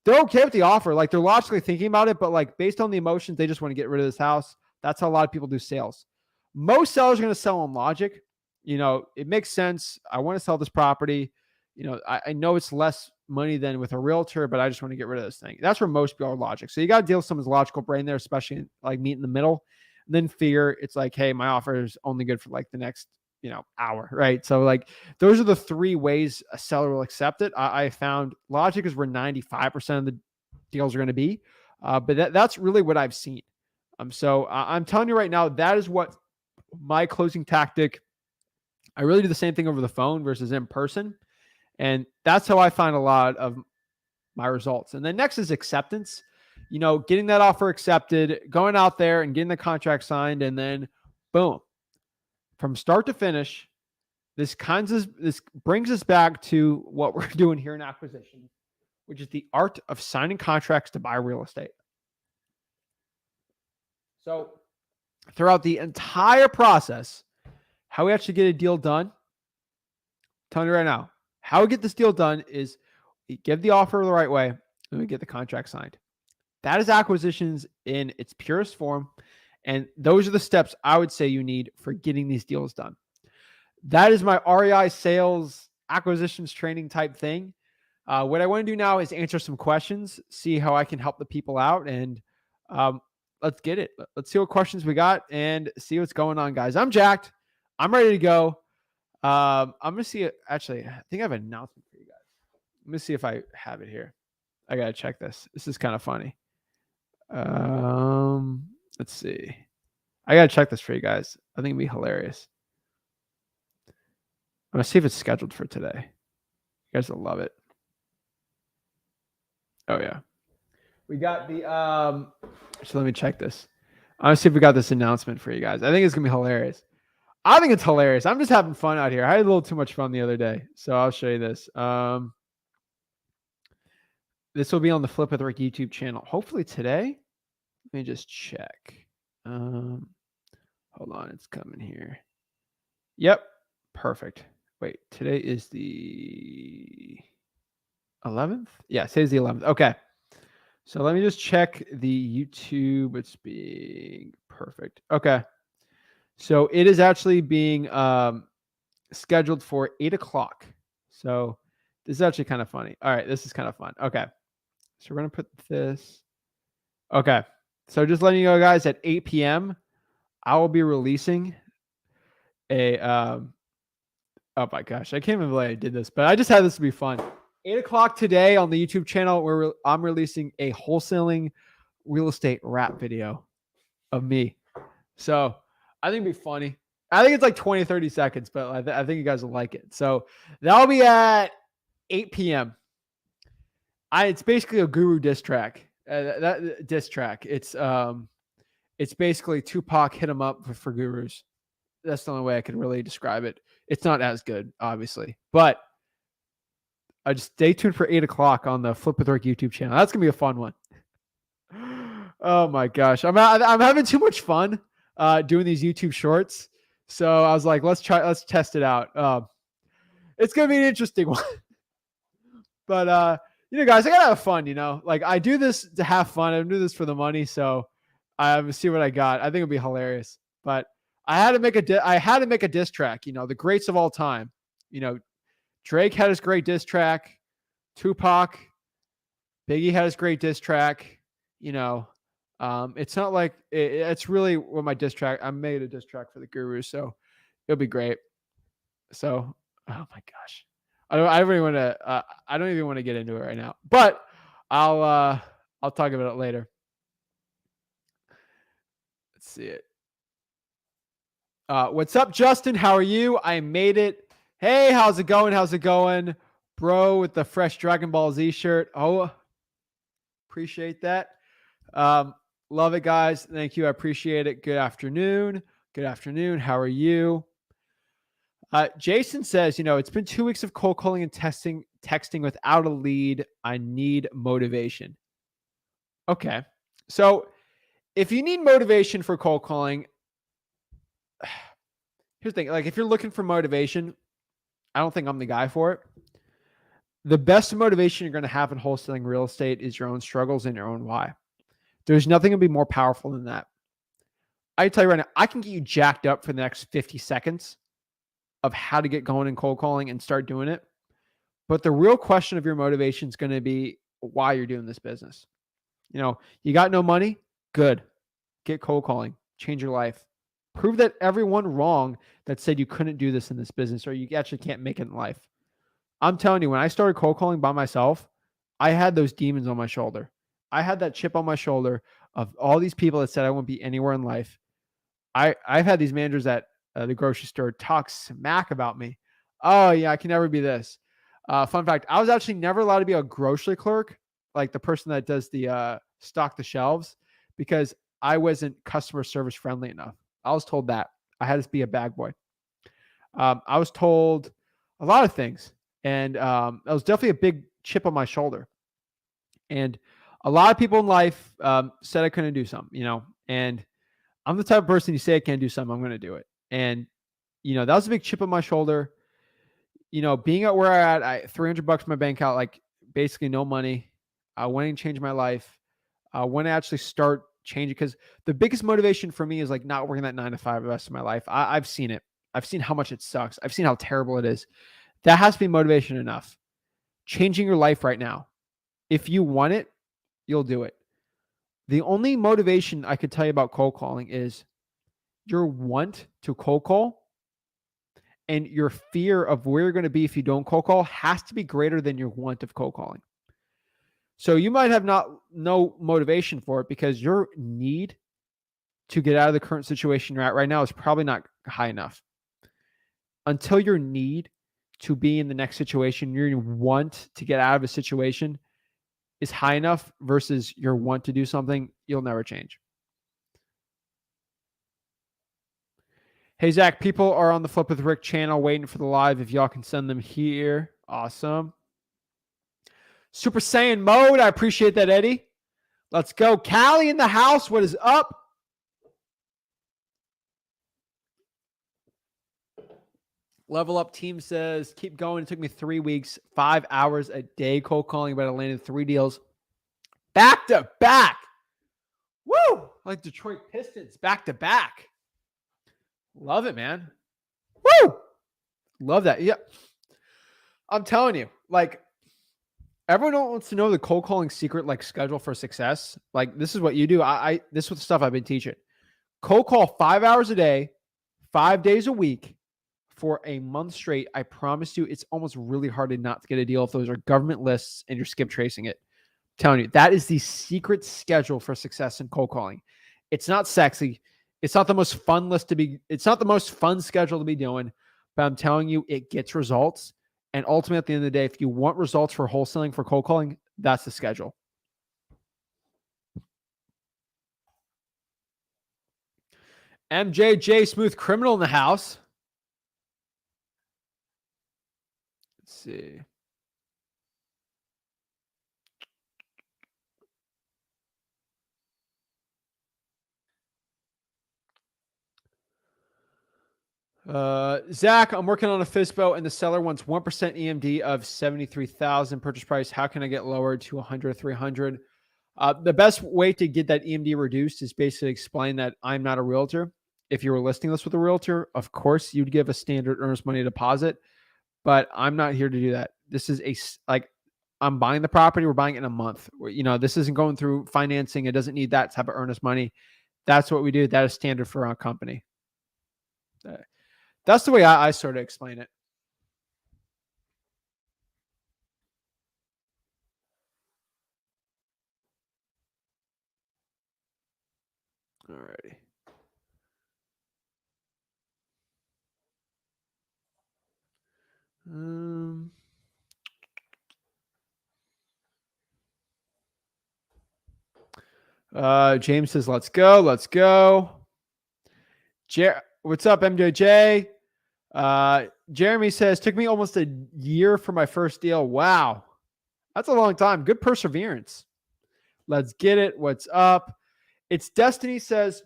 they're okay with the offer. Like, they're logically thinking about it, but like based on the emotions, they just want to get rid of this house. That's how a lot of people do sales. Most sellers are going to sell on logic. It makes sense. I want to sell this property. I know it's less money than with a realtor, but I just want to get rid of this thing. That's where most people are logic. So you got to deal with someone's logical brain there, especially like meet in the middle. And then fear, it's like, hey, my offer is only good for like the next, hour, right? So like those are the three ways a seller will accept it. I found logic is where 95% of the deals are going to be. But that's really what I've seen. So I'm telling you right now, that is what my closing tactic. I really do the same thing over the phone versus in person. And that's how I find a lot of my results. And then next is acceptance, getting that offer accepted, going out there and getting the contract signed. And then boom, from start to finish, this brings us back to what we're doing here in acquisition, which is the art of signing contracts to buy real estate. So throughout the entire process, how we actually get a deal done, I'm telling you right now, how we get this deal done is we give the offer the right way and we get the contract signed. That is acquisitions in its purest form. And those are the steps I would say you need for getting these deals done. That is my REI sales acquisitions training type thing. What I want to do now is answer some questions, see how I can help the people out, and let's get it. Let's see what questions we got and see what's going on, guys. I'm jacked. I'm ready to go. I'm going to see it. Actually, I think I have an announcement for you guys. Let me see if I have it here. I got to check this. This is kind of funny. Let's see. I got to check this for you guys. I think it'd be hilarious. I'm going to see if it's scheduled for today. You guys will love it. Oh, yeah. We got the, so let me check this. I'm going to see if we got this announcement for you guys. I think it's going to be hilarious. I think it's hilarious. I'm just having fun out here. I had a little too much fun the other day. So I'll show you this. This will be on the Flip with Rick YouTube channel. Hopefully today. Let me just check. Hold on. It's coming here. Yep. Perfect. Wait, today is the 11th? Yeah, today's the 11th. Okay. So let me just check the YouTube. It's being perfect. Okay. So it is actually being scheduled for 8 o'clock. So this is actually kind of funny. All right, this is kind of fun. Okay. So we're going to put this. Okay. So just letting you know, guys, at 8 p.m., I will be releasing a, oh my gosh, I can't even believe I did this, but I just had this to be fun. 8 o'clock today on the YouTube channel, where I'm releasing a wholesaling real estate rap video of me. So I think it'd be funny. I think it's like 20, 30 seconds, but I think you guys will like it. So that'll be at 8 p.m. It's basically a guru diss track. That diss track. It's basically Tupac hit him up for gurus. That's the only way I could really describe it. It's not as good, obviously, but I just stay tuned for 8 o'clock on the Flip with Rick YouTube channel. That's gonna be a fun one. Oh my gosh, I'm having too much fun doing these YouTube shorts. So I was like, let's test it out. It's gonna be an interesting one. But guys, I gotta have fun. Like I do this to have fun. I don't do this for the money. So I see what I got. I think it'll be hilarious. But I had to make a diss track. The greats of all time. Drake had his great diss track. Tupac, Biggie had his great diss track. It's not like it's really what my diss track. I made a diss track for the Gurus, so it'll be great. So, oh my gosh, I don't even want to get into it right now, but I'll talk about it later. Let's see it. What's up, Justin? How are you? I made it. Hey, how's it going? How's it going, bro? With the fresh Dragon Ball Z shirt. Oh, appreciate that. Love it, guys. Thank you. I appreciate it. Good afternoon. Good afternoon. How are you? Jason says, it's been 2 weeks of cold calling and texting without a lead. I need motivation. Okay. So if you need motivation for cold calling, here's the thing. Like if you're looking for motivation, I don't think I'm the guy for it. The best motivation you're going to have in wholesaling real estate is your own struggles and your own why. There's nothing to be more powerful than that. I tell you right now, I can get you jacked up for the next 50 seconds of how to get going in cold calling and start doing it. But the real question of your motivation is going to be why you're doing this business. You got no money? Good. Get cold calling. Change your life. Prove that everyone wrong that said you couldn't do this in this business or you actually can't make it in life. I'm telling you, when I started cold calling by myself, I had those demons on my shoulder. I had that chip on my shoulder of all these people that said I wouldn't be anywhere in life. I've had these managers at the grocery store talk smack about me. Oh yeah, I can never be this. Fun fact, I was actually never allowed to be a grocery clerk, like the person that does the stock the shelves, because I wasn't customer service friendly enough. I was told that. I had to be a bag boy. I was told a lot of things. And that was definitely a big chip on my shoulder. And a lot of people in life said I couldn't do something, and I'm the type of person, you say I can't do something, I'm going to do it. And, that was a big chip on my shoulder. Being at where I'm at, $300 in my bank account, like basically no money. I wanted to change my life. I want to actually start changing, because the biggest motivation for me is like not working that 9 to 5 the rest of my life. I've seen it. I've seen how much it sucks. I've seen how terrible it is. That has to be motivation enough. Changing your life right now. If you want it, you'll do it. The only motivation I could tell you about cold calling is your want to cold call and your fear of where you're going to be if you don't cold call has to be greater than your want of cold calling. So you might have no motivation for it because your need to get out of the current situation you're at right now is probably not high enough. Until your need to be in the next situation, your want to get out of a situation is high enough versus your want to do something, you'll never change. Hey, Zach, people are on the Flip with Rick channel waiting for the live. If y'all can send them here. Awesome. Super Saiyan mode. I appreciate that, Eddie. Let's go. Callie in the house. What is up? Level Up Team says, keep going. It took me 3 weeks, 5 hours a day cold calling, but I landed 3 deals back to back. Woo! Like Detroit Pistons, back to back. Love it, man. Woo! Love that. Yeah. I'm telling you, like, everyone wants to know the cold calling secret, like schedule for success. Like, this is what you do. This is the stuff I've been teaching. Cold call 5 hours a day, 5 days a week for a month straight. I promise you, it's almost really hard to not get a deal if those are government lists and you're skip tracing it. I'm telling you, that is the secret schedule for success in cold calling. It's not sexy. It's not the most fun list to be, it's not the most fun schedule to be doing, but I'm telling you, it gets results. And ultimately, at the end of the day, if you want results for wholesaling, for cold calling, that's the schedule. MJJ Smooth Criminal in the house. Let's see. Zach, I'm working on a FISBO and the seller wants 1% EMD of 73,000 purchase price. How can I get lowered to 100, 300? The best way to get that EMD reduced is basically explain that I'm not a realtor. If you were listing this with a realtor, of course you'd give a standard earnest money deposit, but I'm not here to do that. This is I'm buying the property. We're buying it in a month. This isn't going through financing. It doesn't need that type of earnest money. That's what we do. That is standard for our company. That's the way I sort of explain it. All righty. James says, let's go. Let's go. What's up, MJJ? Jeremy says, took me almost a year for my first deal. Wow. That's a long time. Good perseverance. Let's get it. What's up? It's Destiny says,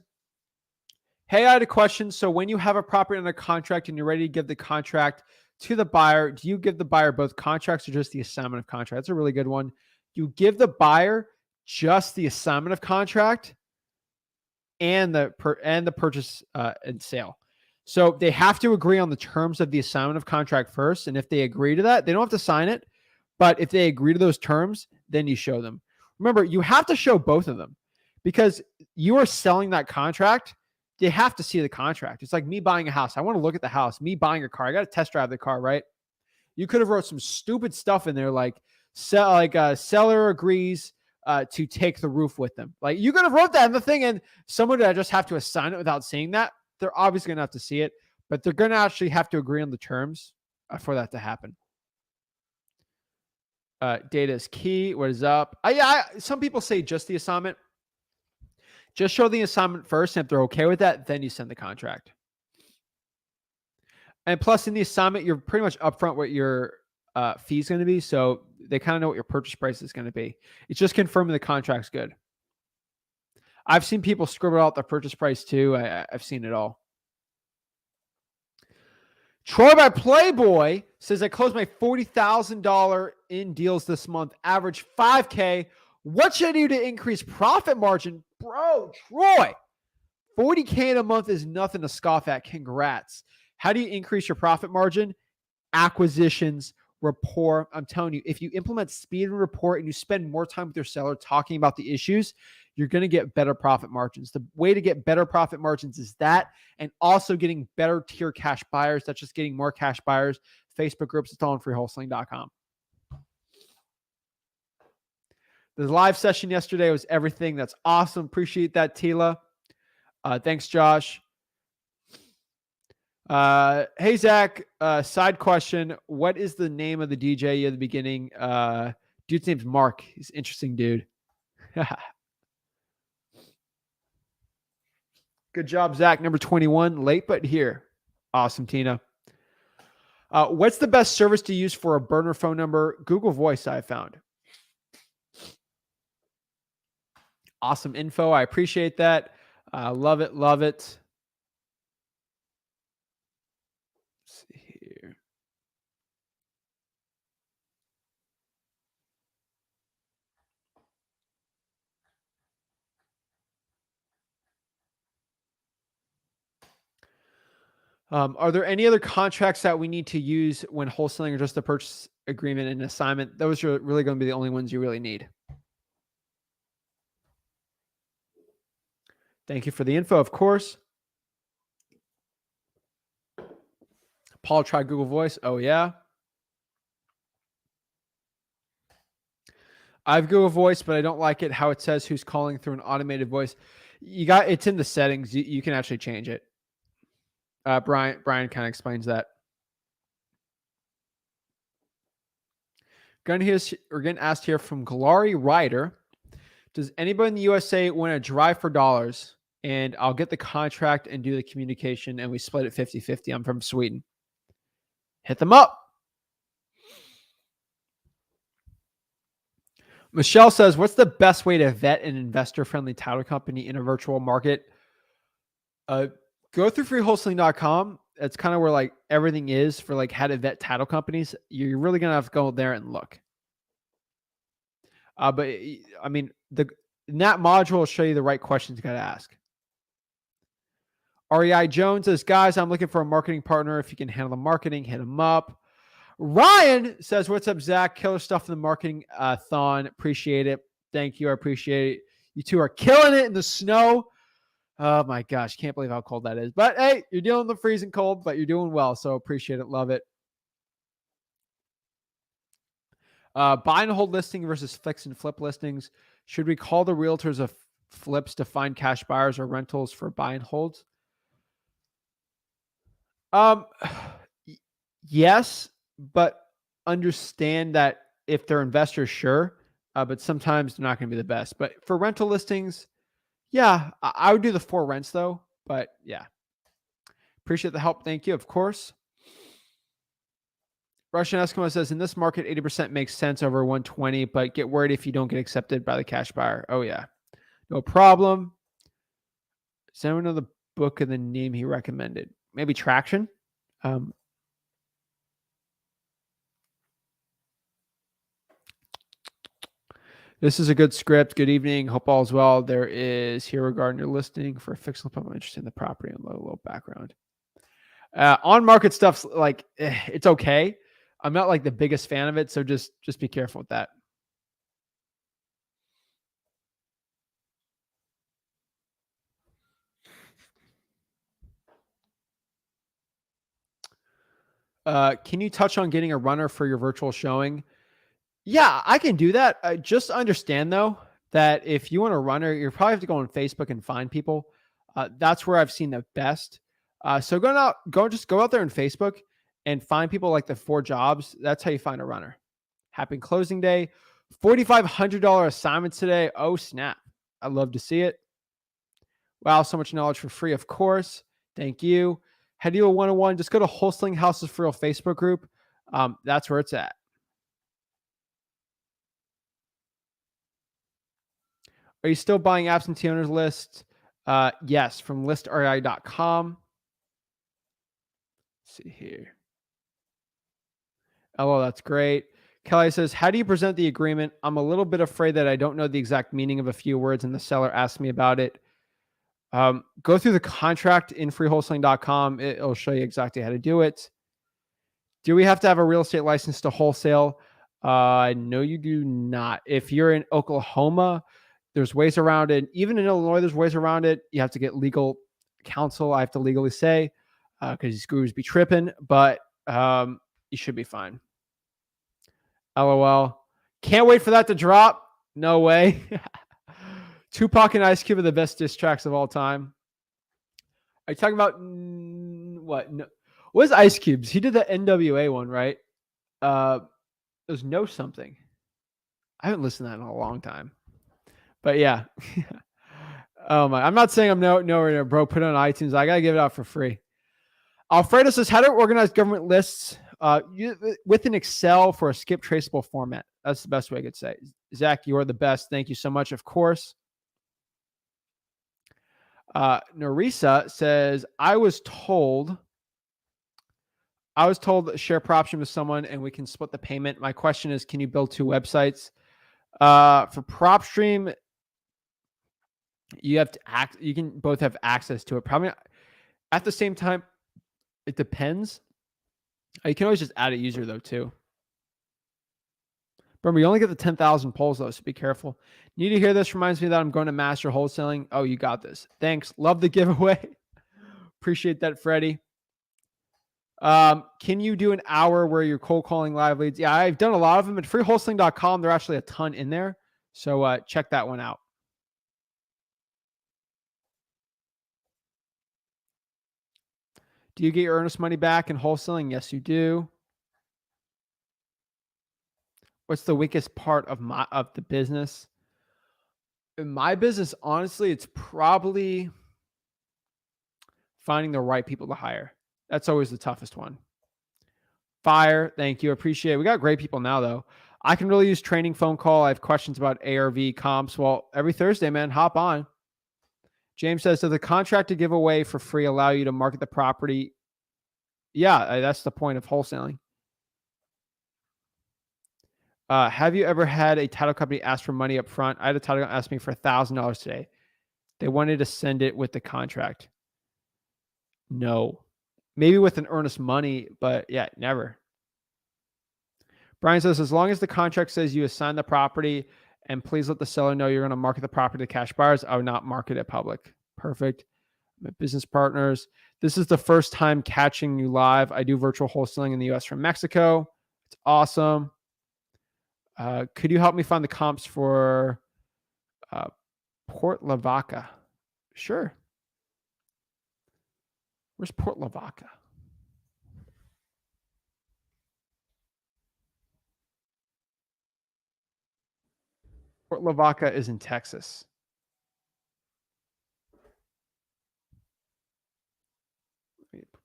hey, I had a question. So when you have a property under contract and you're ready to give the contract to the buyer, do you give the buyer both contracts or just the assignment of contract? That's a really good one. You give the buyer just the assignment of contract and the purchase and sale. So they have to agree on the terms of the assignment of contract first. And if they agree to that, they don't have to sign it. But if they agree to those terms, then you show them. Remember, you have to show both of them because you are selling that contract. They have to see the contract. It's like me buying a house. I want to look at the house. Me buying a car. I got to test drive the car, right? You could have wrote some stupid stuff in there like seller agrees to take the roof with them. Like you could have wrote that in the thing, and someone would just have to assign it without seeing that. They're obviously going to have to see it, but they're going to actually have to agree on the terms for that to happen. Data is key. What is up? Some people say just the assignment. Just show the assignment first, and if they're okay with that, then you send the contract. And plus, in the assignment, you're pretty much upfront what your fee is going to be, so they kind of know what your purchase price is going to be. It's just confirming the contract's good. I've seen people scribble out the purchase price too. I've seen it all. Troy by Playboy says, I closed my $40,000 in deals this month, average $5K. What should I do to increase profit margin? Bro, Troy, $40K in a month is nothing to scoff at. Congrats. How do you increase your profit margin? Acquisitions, rapport. I'm telling you, if you implement speed and rapport and you spend more time with your seller talking about the issues, you're going to get better profit margins. The way to get better profit margins is that, and also getting better tier cash buyers. That's just getting more cash buyers. Facebook groups, it's all on freewholesaling.com. The live session yesterday was everything. That's awesome. Appreciate that, Tila. Thanks, Josh. Hey, Zach, side question. What is the name of the DJ at the beginning? Dude's name's Mark. He's an interesting dude. Good job, Zach. Number 21, late but here. Awesome, Tina. What's the best service to use for a burner phone number? Google Voice, I found. Awesome info. I appreciate that. Love it. Love it. Let's see here. Are there any other contracts that we need to use when wholesaling or just the purchase agreement and assignment? Those are really going to be the only ones you really need. Thank you for the info, of course. Paul tried Google Voice. Oh, yeah. I have Google Voice, but I don't like it how it says who's calling through an automated voice. It's in the settings. You can actually change it. Brian kind of explains that. We're getting asked here from Glory Ryder. Does anybody in the USA want to drive for dollars? And I'll get the contract and do the communication, and we split it 50-50. I'm from Sweden. Hit them up. Michelle says, what's the best way to vet an investor-friendly title company in a virtual market? Go through freewholesaling.com. That's kind of where like everything is for like how to vet title companies. You're really going to have to go there and look. But I mean, in that module will show you the right questions you got to ask. REI Jones says, guys, I'm looking for a marketing partner. If you can handle the marketing, hit him up. Ryan says, what's up, Zach? Killer stuff in the marketing thon. Appreciate it. Thank you. I appreciate it. You two are killing it in the snow. Oh my gosh. Can't believe how cold that is. But hey, you're dealing with the freezing cold, but you're doing well. So appreciate it. Love it. Buy and hold listing versus fix and flip listings. Should we call the realtors of flips to find cash buyers or rentals for buy and holds? Yes, but understand that if they're investors, sure. But sometimes they're not going to be the best. But for rental listings, yeah, I would do the 4 rents though. But yeah, appreciate the help. Thank you. Of course. Russian Eskimo says, in this market, 80% makes sense over 120, but get worried if you don't get accepted by the cash buyer. Oh yeah, no problem. Does anyone know the book and the name he recommended? Maybe Traction. This is a good script. Good evening. Hope all is well. There is here regarding your listing for a fixed flip. I'm interested in the property and low background. On market stuff's like, it's okay. I'm not like the biggest fan of it. So just be careful with that. Can you touch on getting a runner for your virtual showing? Yeah, I can do that. Just understand though, that if you want a runner, you probably have to go on Facebook and find people. That's where I've seen the best. So go out there on Facebook and find people like the 4 jobs. That's how you find a runner. Happy closing day. $4,500 assignments today. Oh, snap. I'd love to see it. Wow, so much knowledge for free, of course. Thank you. How do you do a one-on-one? Just go to Wholesaling Houses for Real Facebook group. That's where it's at. Are you still buying absentee owners list? Yes, from listrei.com. Let's see here. Oh, that's great. Kelly says, how do you present the agreement? I'm a little bit afraid that I don't know the exact meaning of a few words and the seller asked me about it. Go through the contract in freewholesaling.com. It'll show you exactly how to do it. Do we have to have a real estate license to wholesale? No, you do not. If you're in Oklahoma, there's ways around it. Even in Illinois, there's ways around it. You have to get legal counsel, I have to legally say, because these gurus be tripping, but you should be fine. LOL. Can't wait for that to drop. No way. Tupac and Ice Cube are the best diss tracks of all time. Are you talking about what? No. What is Ice Cube's? He did the NWA one, right? There's No Something. I haven't listened to that in a long time. But yeah. Oh my. I'm not saying I'm nowhere near, bro. Put it on iTunes. I got to give it out for free. Alfredo says, how to organize government lists with an Excel for a skip traceable format. That's the best way I could say. Zach, you are the best. Thank you so much, of course. Narisa says, I was told to share PropStream with someone and we can split the payment. My question is, can you build 2 websites? For PropStream, you can both have access to it. Probably at the same time, It depends. You can always just add a user though too. Remember, you only get the 10,000 polls though, so be careful. Need to hear this? Reminds me that I'm going to master wholesaling. Oh, you got this. Thanks. Love the giveaway. Appreciate that, Freddie. Can you do an hour where you're cold calling live leads? Yeah, I've done a lot of them at freewholesaling.com. There are actually a ton in there. So check that one out. Do you get your earnest money back in wholesaling? Yes, you do. What's the weakest part of the business? In my business, honestly, it's probably finding the right people to hire. That's always the toughest one. Fire, thank you. Appreciate it. We got great people now, though. I can really use training phone call. I have questions about ARV comps. Well, every Thursday, man, hop on. James says, does the contract to give away for free allow you to market the property? Yeah, that's the point of wholesaling. Have you ever had a title company ask for money up front? I had a title company ask me for $1,000 today. They wanted to send it with the contract. No. Maybe with an earnest money, but yeah, never. Brian says, as long as the contract says you assign the property and please let the seller know you're going to market the property to cash buyers, I would not market it public. Perfect. My business partners. This is the first time catching you live. I do virtual wholesaling in the US from Mexico. It's awesome. Could you help me find the comps for Port Lavaca? Sure. Where's Port Lavaca? Port Lavaca is in Texas.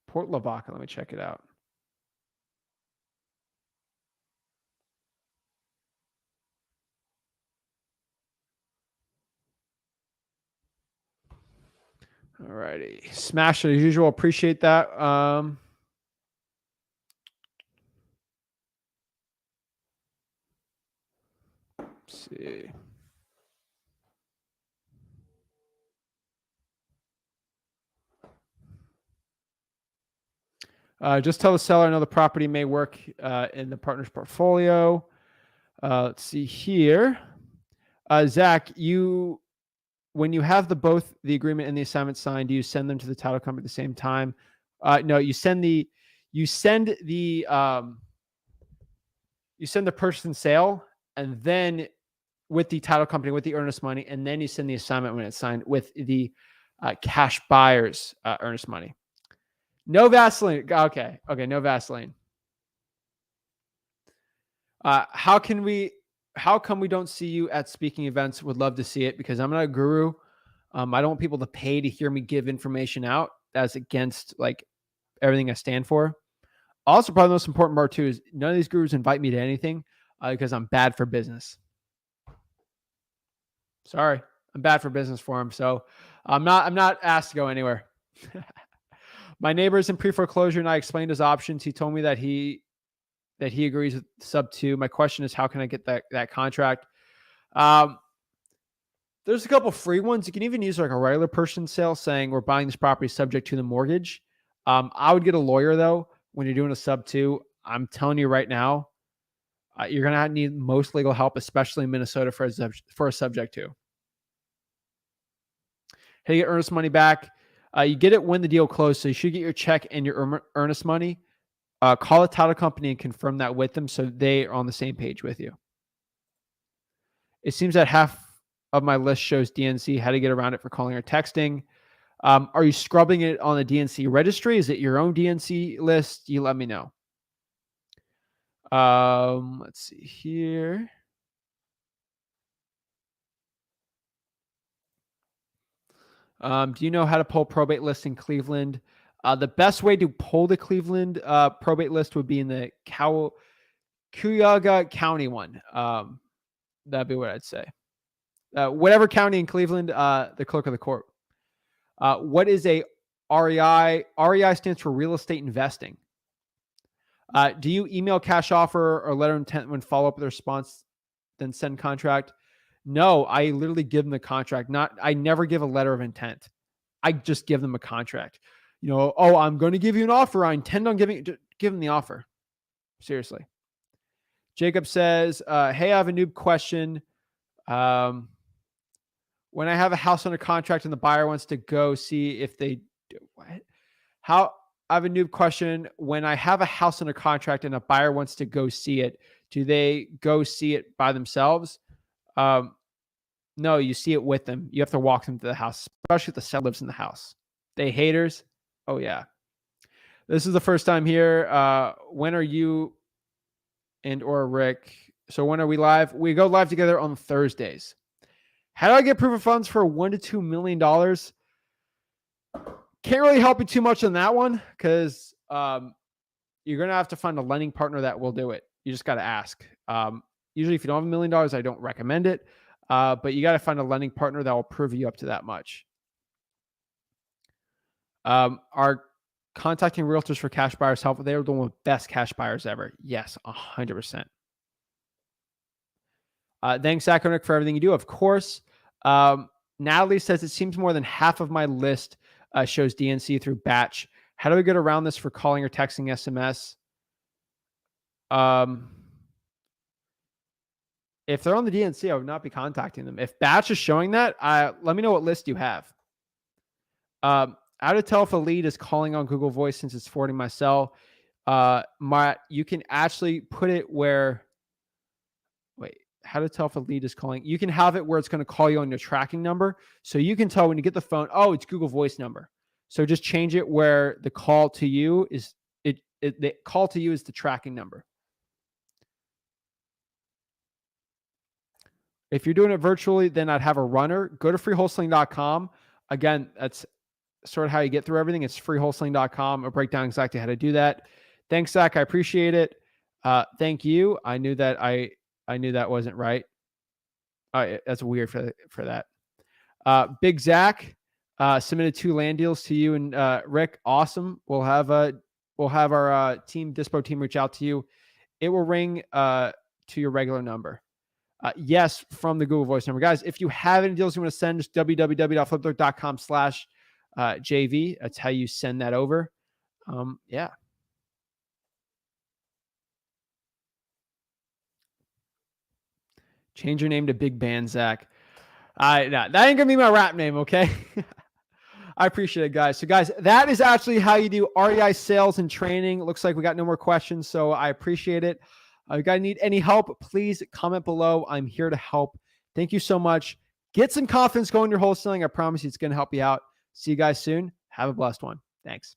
Port Lavaca, let me check it out. All righty. Smash it as usual. Appreciate that. Let's see. Just tell the seller I know the property may work in the partner's portfolio. Let's see here. Zach, when you have both the agreement and the assignment signed, do you send them to the title company at the same time? No, you send the purchase and sale, and then with the title company with the earnest money, and then you send the assignment when it's signed with the cash buyer's earnest money. No Vaseline. Okay, no Vaseline. How come we don't see you at speaking events? Would love to see it because I'm not a guru. I don't want people to pay to hear me give information out. That's against like everything I stand for. Also, probably the most important part too is none of these gurus invite me to anything because I'm bad for business. Sorry, I'm bad for business for them. So I'm not asked to go anywhere. My neighbor is in pre-foreclosure and I explained his options. He told me that he agrees with sub 2. My question is, how can I get that contract? There's a couple free ones. You can even use like a regular person sale saying we're buying this property subject to the mortgage. I would get a lawyer though when you're doing a sub 2. I'm telling you right now, you're going to need most legal help, especially in Minnesota for a subject to. Hey, you get earnest money back. You get it when the deal closed. So you should get your check and your earnest money. Call a title company and confirm that with them so they are on the same page with you. It seems that half of my list shows DNC. How to get around it for calling or texting. Are you scrubbing it on the DNC registry? Is it your own DNC list? You let me know. Let's see here. Do you know how to pull probate list in Cleveland? The best way to pull the Cleveland probate list would be in the Cuyahoga County one. That'd be what I'd say. Whatever county in Cleveland, the clerk of the court. What is a REI? REI stands for real estate investing. Do you email cash offer or letter of intent when follow up with a response, then send contract? No, I literally give them the contract. I never give a letter of intent. I just give them a contract. Oh, I'm going to give you an offer. I intend on give them the offer. Seriously. Jacob says, hey, I have a noob question. When I have a house under contract and the buyer wants to go see if they do what? I have a noob question. When I have a house under contract and a buyer wants to go see it, do they go see it by themselves? No, you see it with them. You have to walk them to the house, especially if the seller lives in the house. They haters. Oh yeah. This is the first time here. When are you and or Rick? So when are we live? We go live together on Thursdays. How do I get proof of funds for $1 to $2 million? Can't really help you too much on that one because you're going to have to find a lending partner that will do it. You just got to ask. Usually if you don't have $1 million, I don't recommend it. But you got to find a lending partner that will prove you up to that much. Are contacting realtors for cash buyers helpful? They are the one with best cash buyers ever. Yes, 100%. Thanks, Zach Ginn, for everything you do. Of course. Natalie says it seems more than half of my list shows DNC through batch. How do we get around this for calling or texting SMS? If they're on the DNC, I would not be contacting them. If batch is showing that, let me know what list you have. How to tell if a lead is calling on Google Voice since it's forwarding my cell. You can actually put it where, how to tell if a lead is calling. You can have it where it's going to call you on your tracking number. So you can tell when you get the phone, oh, it's Google Voice number. So just change it where the call to you is, the call to you is the tracking number. If you're doing it virtually, then I'd have a runner. Go to freewholesaling.com. Again, that's sort of how you get through everything. It's freewholesaling.com. I'll break down exactly how to do that. Thanks, Zach. I appreciate it. Thank you. I knew that wasn't right. That's weird for that. Big Zach submitted 2 land deals to you and Rick. Awesome. We'll have our Dispo team reach out to you. It will ring to your regular number. Yes, from the Google Voice number. Guys, if you have any deals you want to send, just www.flipbook.com/JV. That's how you send that over. Yeah. Change your name to Big Band Zach. That ain't gonna be my rap name, okay? I appreciate it, guys. So, guys, that is actually how you do REI sales and training. It looks like we got no more questions, so I appreciate it. If you guys need any help, please comment below. I'm here to help. Thank you so much. Get some confidence going in your wholesaling. I promise you it's going to help you out. See you guys soon. Have a blessed one. Thanks.